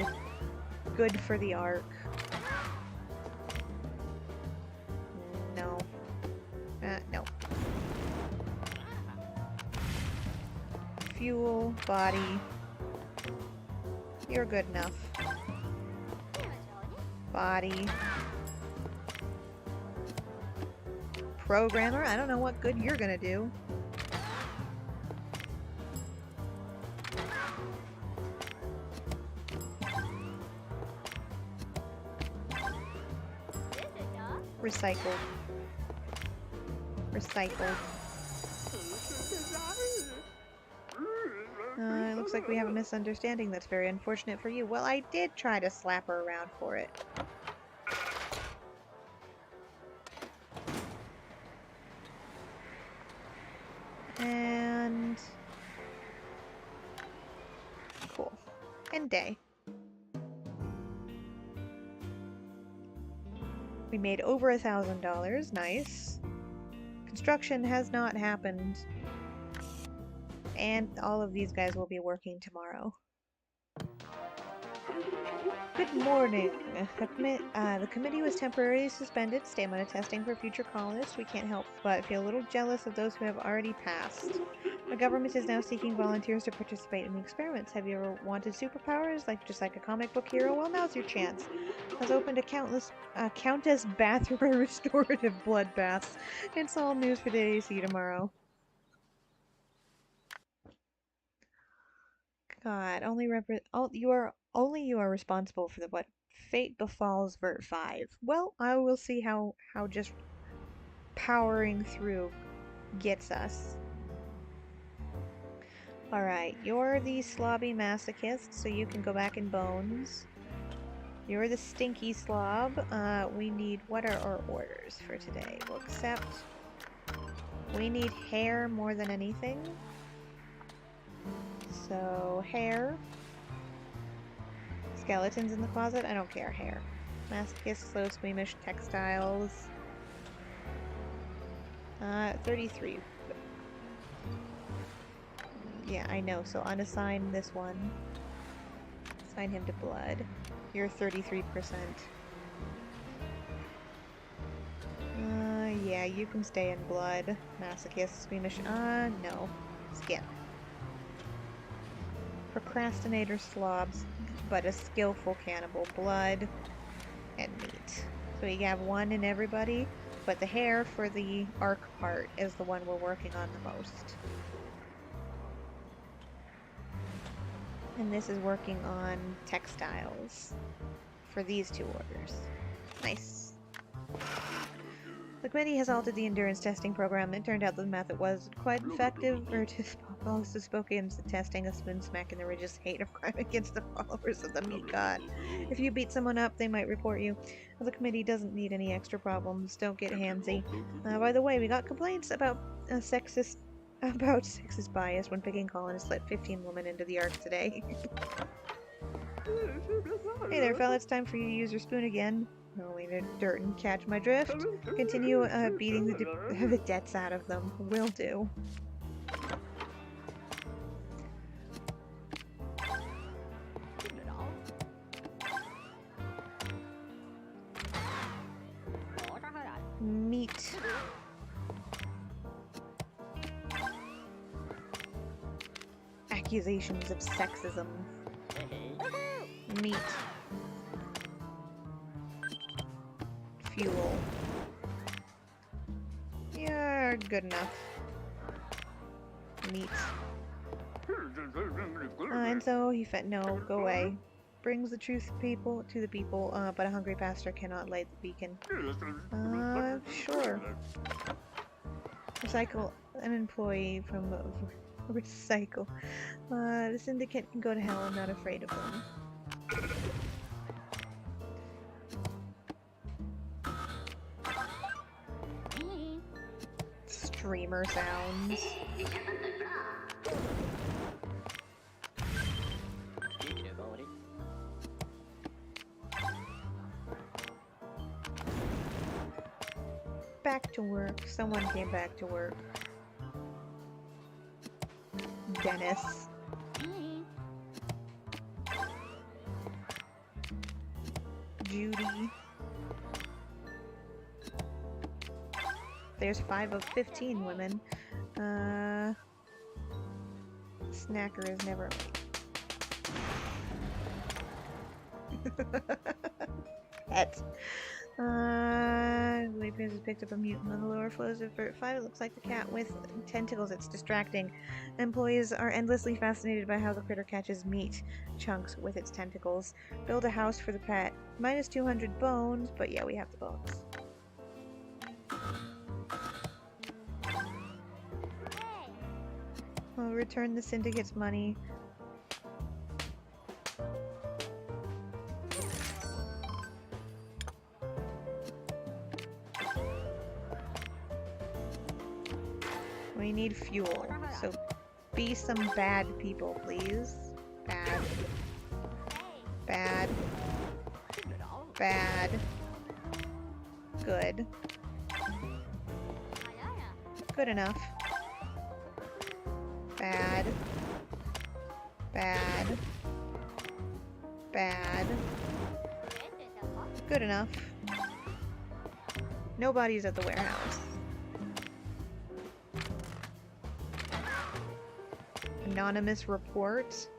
Good for the Ark. No. No. Fuel, body. You're good enough. Body. Programmer, I don't know what good you're gonna do. Recycled. Recycled. It looks like we have a misunderstanding that's very unfortunate for you. Well, I did try to slap her around for it. And... cool. End day. We made over $1,000. Nice. Construction has not happened. And all of these guys will be working tomorrow. Good morning. The committee was temporarily suspended. Stamina testing for future colonists. We can't help but feel a little jealous of those who have already passed. The government is now seeking volunteers to participate in the experiments. Have you ever wanted superpowers, just like a comic book hero? Well, now's your chance. Has opened a Countess Bathroom restorative blood baths. It's all news for today. See you tomorrow. God, only you are responsible for what fate befalls Vert 5. Well, I will see how just powering through gets us. Alright, you're the slobby masochist, so you can go back in bones. You're the stinky slob. We need, what are our orders for today? We'll accept. We need hair more than anything. So, hair. Skeletons in the closet? I don't care. Hair. Masochist, slow, squeamish, textiles. 33. Yeah, I know. So, unassign this one. Assign him to blood. You're 33%. Yeah, you can stay in blood. Masochist, squeamish. No. Skin. Procrastinator slobs, but a skillful cannibal. Blood and meat. So we have one in everybody, but the hair for the Ark part is the one we're working on the most. And this is working on textiles for these two orders. Nice. The The committee has altered the endurance testing program. It turned out the method was quite effective. Also spoke against the testing of spoon smack and the religious hate of crime against the followers of the meat god. If you beat someone up, they might report you. The committee doesn't need any extra problems. Don't get handsy. By the way, we got complaints about sexist bias when picking colonists. Let 15 women into the Ark today. Hey there, fella. It's time for you to use your spoon again. Only the dirt and catch my drift. Continue beating the debts out of them. Will do. Meat. Accusations of sexism. Meat. Fuel. You're good enough. Meat. And so he fed no, go away. Brings the truth to the people, but a hungry pastor cannot light the beacon. Sure. Recycle an employee from recycle. The syndicate can go to hell. I'm not afraid of them. Streamer sounds. Back to work. Someone came back to work. Dennis. Judy. There's 5 of 15 women. Snacker is never late. Pet. Waypairs has picked up a mutant on the lower floors of Vert 5. It looks like the cat with tentacles. It's distracting. Employees are endlessly fascinated by how the critter catches meat chunks with its tentacles. Build a house for the pet. Minus 200 bones, but yeah, we have the bones. I'll return the syndicate's money. We need fuel, so be some bad people, please. Bad. Bad. Bad. Good. Good enough. Bad. Bad. Bad. Good enough. Nobody's at the warehouse. Anonymous report.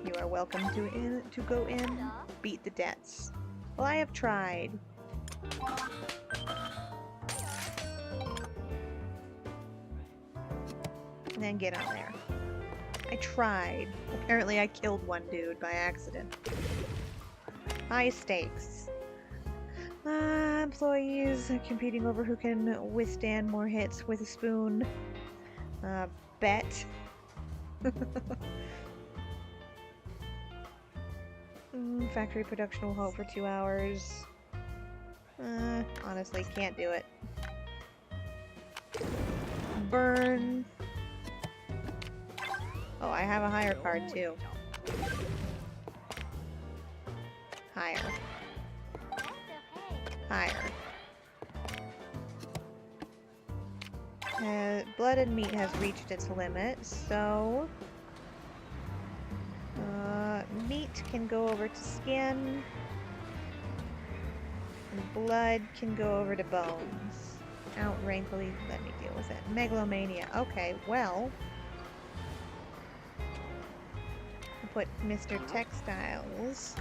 You are welcome to go in. Beat the debts. Well, I have tried. And then get on there. I tried. Apparently I killed one dude by accident. High stakes. Employees competing over who can withstand more hits with a spoon. Bet. Factory production will halt for 2 hours. Honestly, can't do it. Burn. Oh, I have a hire card too. Hire. Hire. Blood and meat has reached its limit, so meat can go over to skin, and blood can go over to bones. Outrankly, let me deal with it. Megalomania. Okay, well, I'll put Mr. Textiles.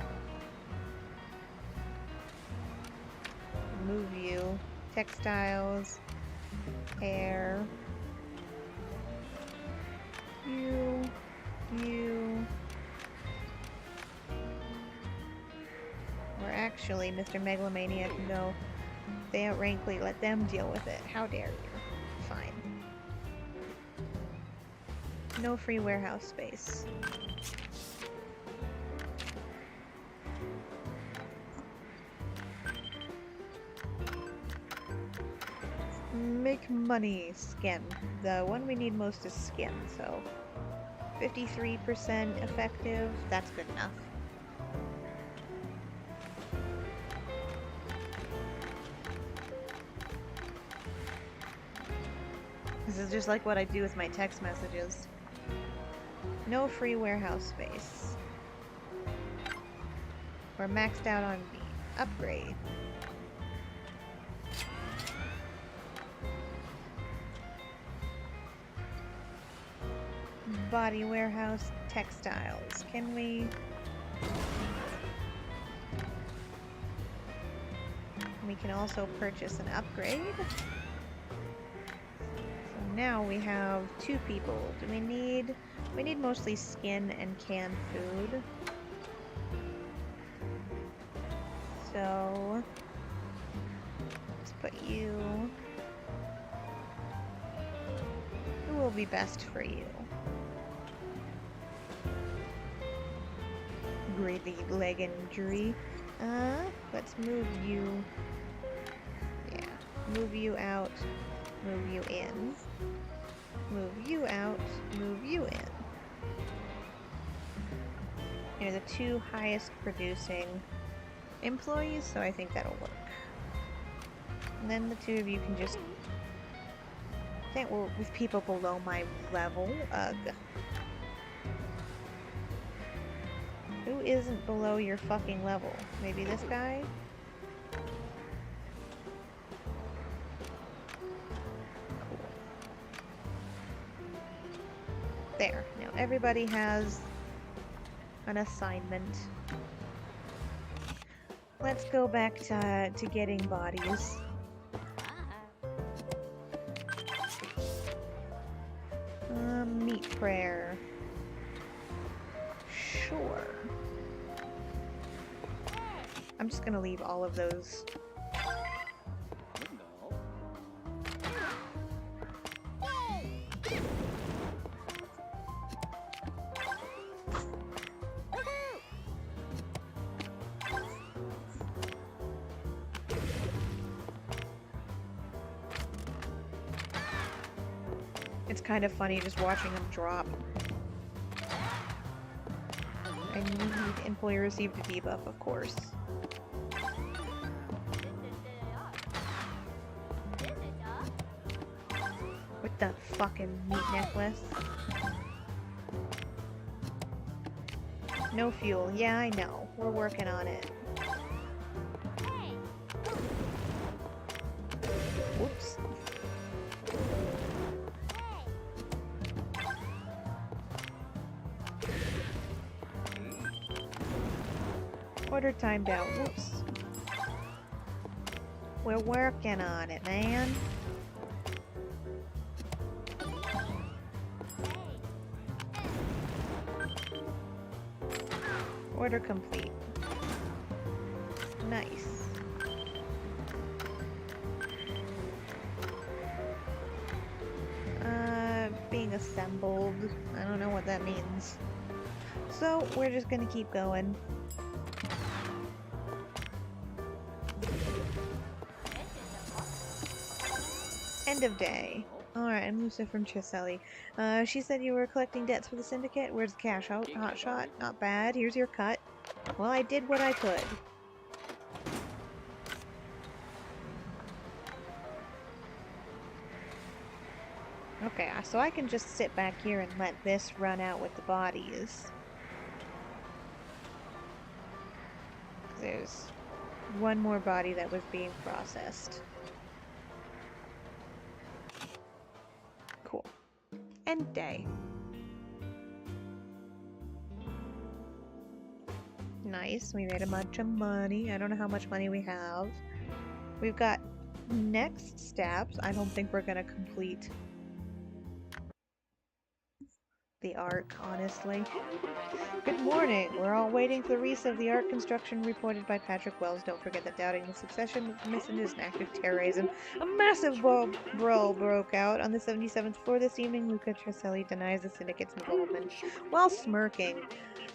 Move you. Textiles. Hair. You. Or actually, Mr. Megalomania can go. They outrankly let them deal with it. How dare you? Fine. No free warehouse space. Make money. Skin. The one we need most is skin, so 53% effective. That's good enough. This is just like what I do with my text messages. No free warehouse space. We're maxed out on the upgrade. Body warehouse textiles. Can we... We can also purchase an upgrade. So now we have 2 people. Do we need... We need mostly skin and canned food. So... Let's put you... Who will be best for you? Greatly leg injury. Let's move you. Yeah, move you out, move you in. Move you out, move you in. You're the 2 highest producing employees, so I think that'll work. And then the 2 of you can just... Can't work with people below my level. Ugh. Who isn't below your fucking level? Maybe this guy? Cool. There. Now everybody has an assignment. Let's go back to getting bodies. Meat prayer. Sure. I'm just gonna leave all of those. It's kind of funny just watching them drop. I need employee received a debuff, of course. With the fucking meat necklace. No fuel. Yeah, I know. We're working on it. Whoops. Order timed out. Whoops. We're working on it, man. Order complete. Nice. Being assembled. I don't know what that means. So, we're just gonna keep going. End of day. Alright, I'm Lucia from Chiselli. She said you were collecting debts for the syndicate. Where's the cash? Oh, hot shot. Not bad. Here's your cut. Well, I did what I could. Okay, so I can just sit back here and let this run out with the bodies. There's one more body that was being processed. Cool. End day. Nice, we made a bunch of money. I don't know how much money we have. We've got next steps. I don't think we're gonna complete the Ark, honestly. Good morning. We're all waiting for the restart of the Ark construction reported by Patrick Wells. Don't forget that doubting the succession of Mission is an act of terrorism. A massive brawl broke out on the 77th floor this evening. Luca Treselli denies the syndicate's involvement while smirking.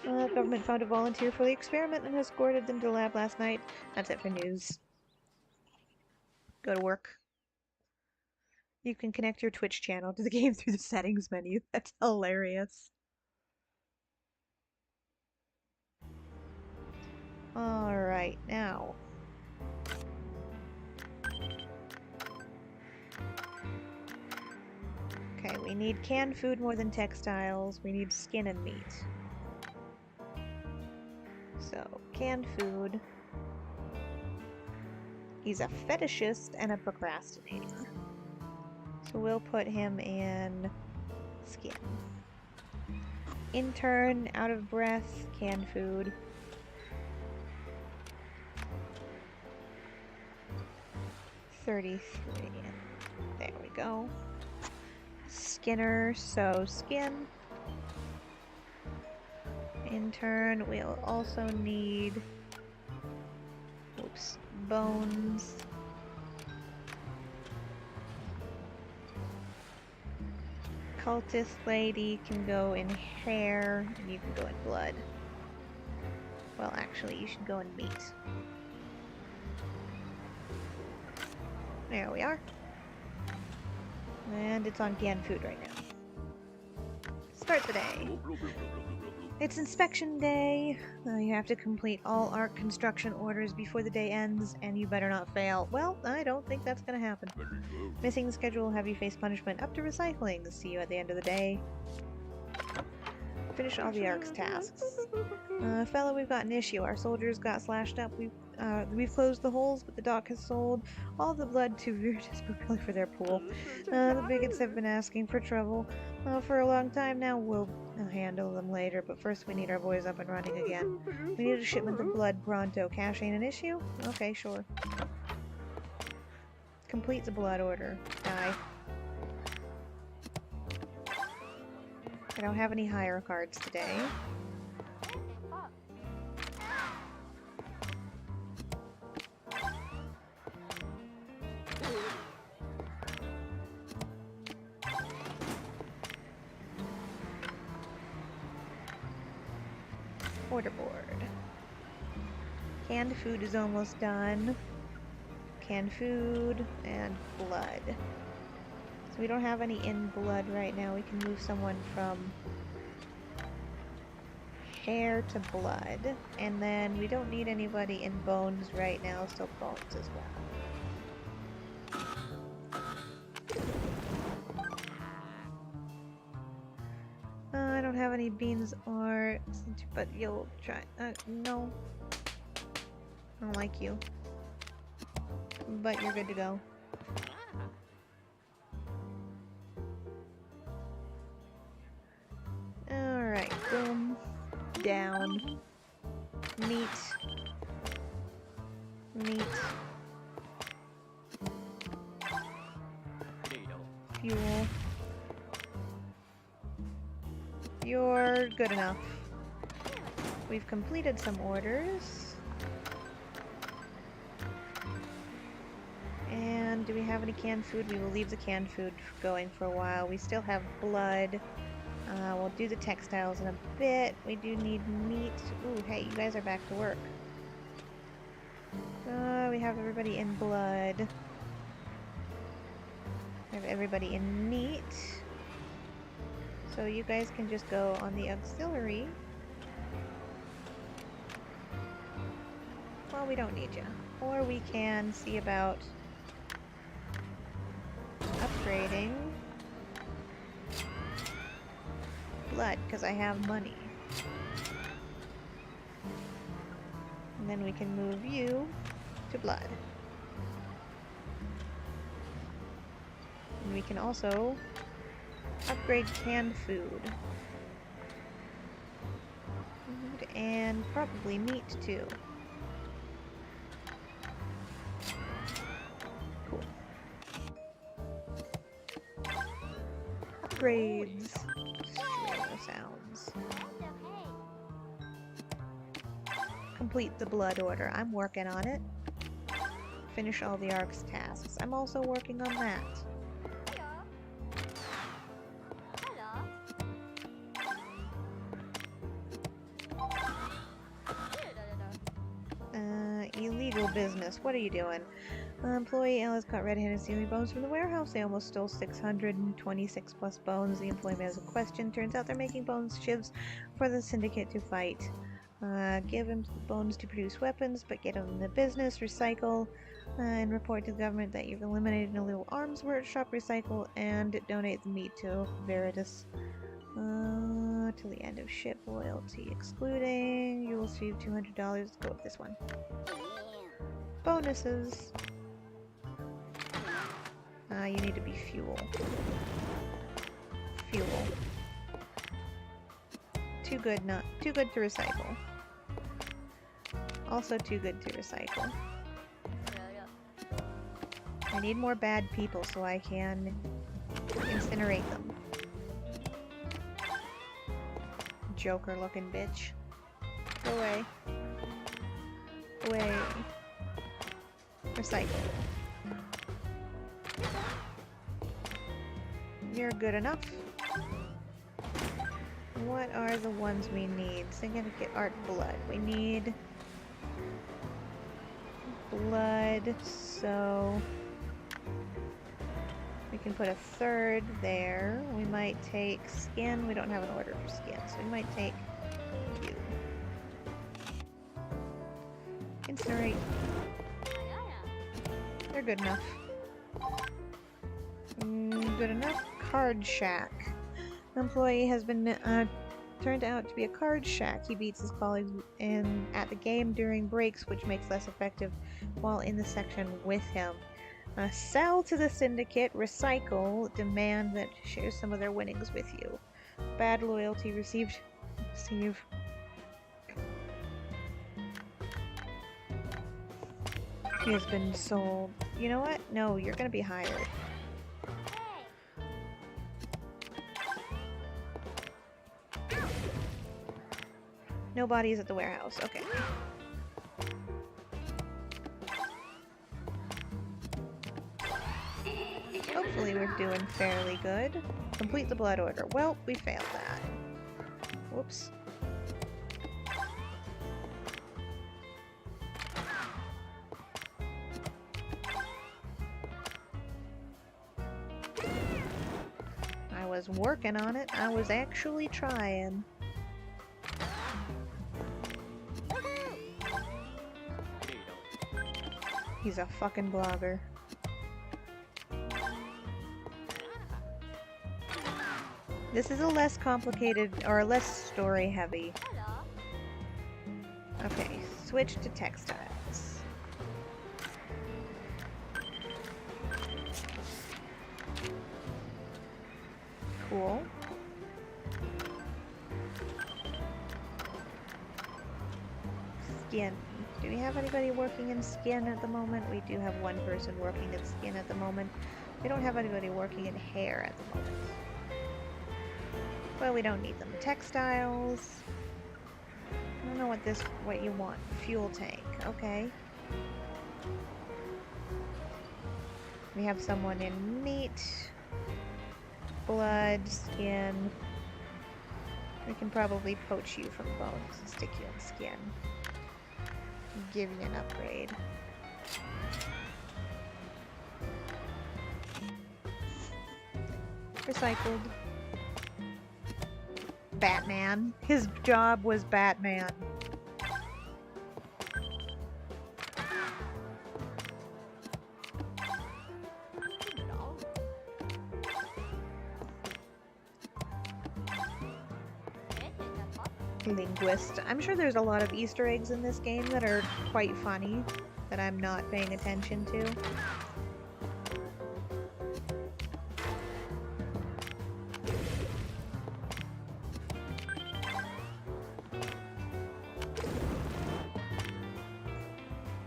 Government found a volunteer for the experiment and escorted them to the lab last night. That's it for news. Go to work. You can connect your Twitch channel to the game through the settings menu. That's hilarious. Alright, now. Okay, we need canned food more than textiles. We need skin and meat. So, canned food. He's a fetishist and a procrastinator. So we'll put him in skin. Intern, out of breath, canned food. $33. There we go. Skinner, so skin. Intern, we'll also need bones. Cultist lady can go in hair, and you can go in blood. Well, actually, you should go in meat. There we are. And it's on canned food right now. Start the day. It's inspection day. You have to complete all Ark construction orders before the day ends, and you better not fail. Well, I don't think that's gonna happen. Missing the schedule will have you face punishment up to recycling. See you at the end of the day. Finish all the Ark's tasks. Fella, we've got an issue. Our soldiers got slashed up. We've closed the holes, but the dock has sold all the blood to Virtus Propelli for their pool. The bigots have been asking for trouble for a long time now. We'll handle them later, but first we need our boys up and running again. We need a shipment of blood pronto. Cash ain't an issue? Okay, sure. Complete the blood order. Die. I don't have any hire cards today. Order board. Canned food is almost done. Canned food and blood. So we don't have any in blood right now. We can move someone from hair to blood. And then we don't need anybody in bones right now, so bones as well. I don't have any beans or... but you'll try... no. I don't like you. But you're good to go. Alright, boom. Down. Meat. Meat. Fuel. You're good enough. We've completed some orders. And do we have any canned food? We will leave the canned food going for a while. We still have blood. We'll do the textiles in a bit. We do need meat. Ooh, hey, you guys are back to work. We have everybody in blood. We have everybody in meat. So you guys can just go on the auxiliary. Well, we don't need you. Or we can see about upgrading blood, because I have money. And then we can move you to blood. And we can also upgrade canned food. And probably meat too. Cool. Upgrades. sounds. Complete the blood order. I'm working on it. Finish all the Ark's tasks. I'm also working on that. Illegal business. What are you doing? Employee Alice caught red-handed stealing bones from the warehouse. They almost stole 626 plus bones. The employee has a question. Turns out they're making bones shivs for the syndicate to fight. Give him bones to produce weapons, but get them in the business, recycle, and report to the government that you've eliminated an illegal arms workshop, recycle, and donate the meat to Veritas. Till the end of ship, loyalty excluding. You will receive $200. Let's go with this one. Bonuses. You need to be fuel. Fuel. Too good to recycle. Also too good to recycle. I need more bad people so I can incinerate them. Joker looking bitch. Go away. Away. Recycle. You're good enough. What are the ones we need? Significant art blood. We need blood, so we can put a third there. We might take skin. We don't have an order for skin, so we might take you. Incinerate. They're good enough. Good enough. Card Shack. An employee has been turned out to be a card shack. He beats his colleagues at the game during breaks, which makes less effective while in the section with him. Sell to the syndicate, recycle, demand that share some of their winnings with you. Bad loyalty received. Receive. He has been sold. You know what? No, you're gonna be hired. No bodies at the warehouse. Okay. Hopefully we're doing fairly good. Complete the blood order. Well, we failed that. Whoops. I was working on it. I was actually trying. He's a fucking blogger. This is a less complicated, or less story heavy. Okay, switch to textiles. Cool. Skin. Do we have anybody working in skin at the moment? We do have one person working in skin at the moment. We don't have anybody working in hair at the moment. Well, we don't need them. Textiles. I don't know what you want. Fuel tank. Okay. We have someone in meat, blood, skin. We can probably poach you from bones and stick you in skin. Give you an upgrade. Recycled. Batman. His job was Batman. Linguist. I'm sure there's a lot of Easter eggs in this game that are quite funny that I'm not paying attention to.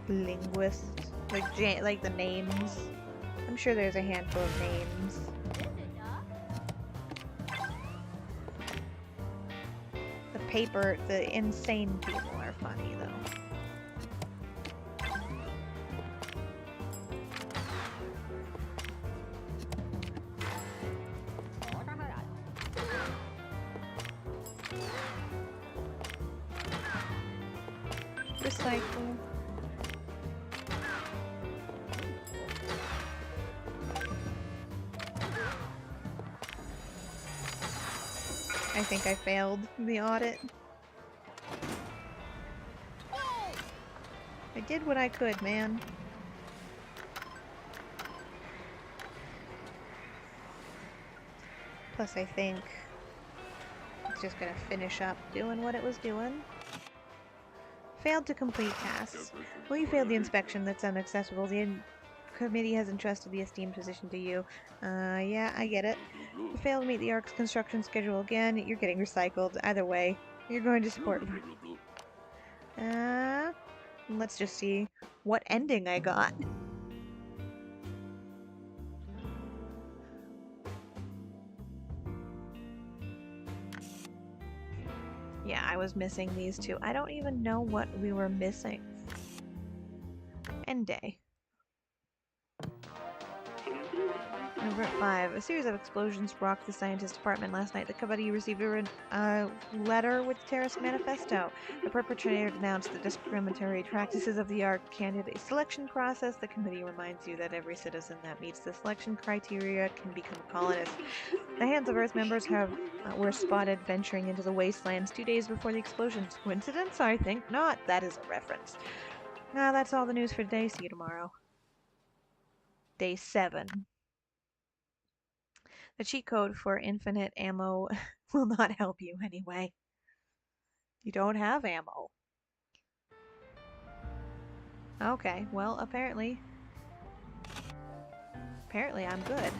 Linguist. Like the names. I'm sure there's a handful of names. the insane people are funny, though. Recycle. I think I failed the audit. I did what I could, man. Plus, I think it's just gonna finish up doing what it was doing. Failed to complete tasks. Well, you failed the inspection. That's unacceptable. The committee has entrusted the esteemed position to you. Yeah, I get it. You failed to meet the ARC's construction schedule again. You're getting recycled. Either way, you're going to support. Let's just see what ending I got. Yeah, I was missing these two. I don't even know what we were missing. End day. Number 5. A series of explosions rocked the scientist department last night. The committee received a letter with the terrorist manifesto. The perpetrator denounced the discriminatory practices of the ARC candidate selection process. The committee reminds you that every citizen that meets the selection criteria can become a colonist. The Hands of Earth members were spotted venturing into the wastelands 2 days before the explosions. Coincidence? I think not. That is a reference. Now that's all the news for today. See you tomorrow. Day 7. The cheat code for infinite ammo will not help you anyway. You don't have ammo. Okay, well, apparently I'm good.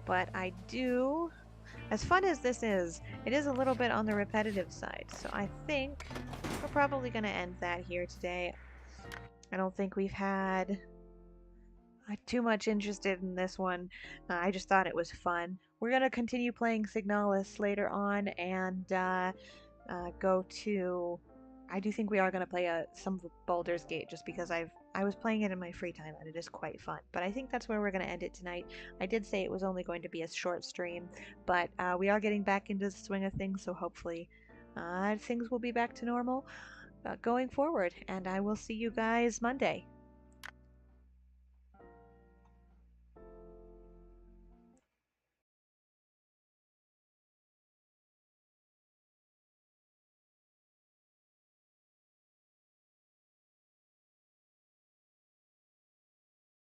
But I do, as fun as this is, it is a little bit on the repetitive side. So I think we're probably going to end that here today. I don't think we've had too much interested in this one. I just thought it was fun. We're going to continue playing Signalis later on and go to... I do think we are going to play some of Baldur's Gate just because I was playing it in my free time and it is quite fun. But I think that's where we're going to end it tonight. I did say it was only going to be a short stream, but we are getting back into the swing of things, so hopefully things will be back to normal going forward. And I will see you guys Monday.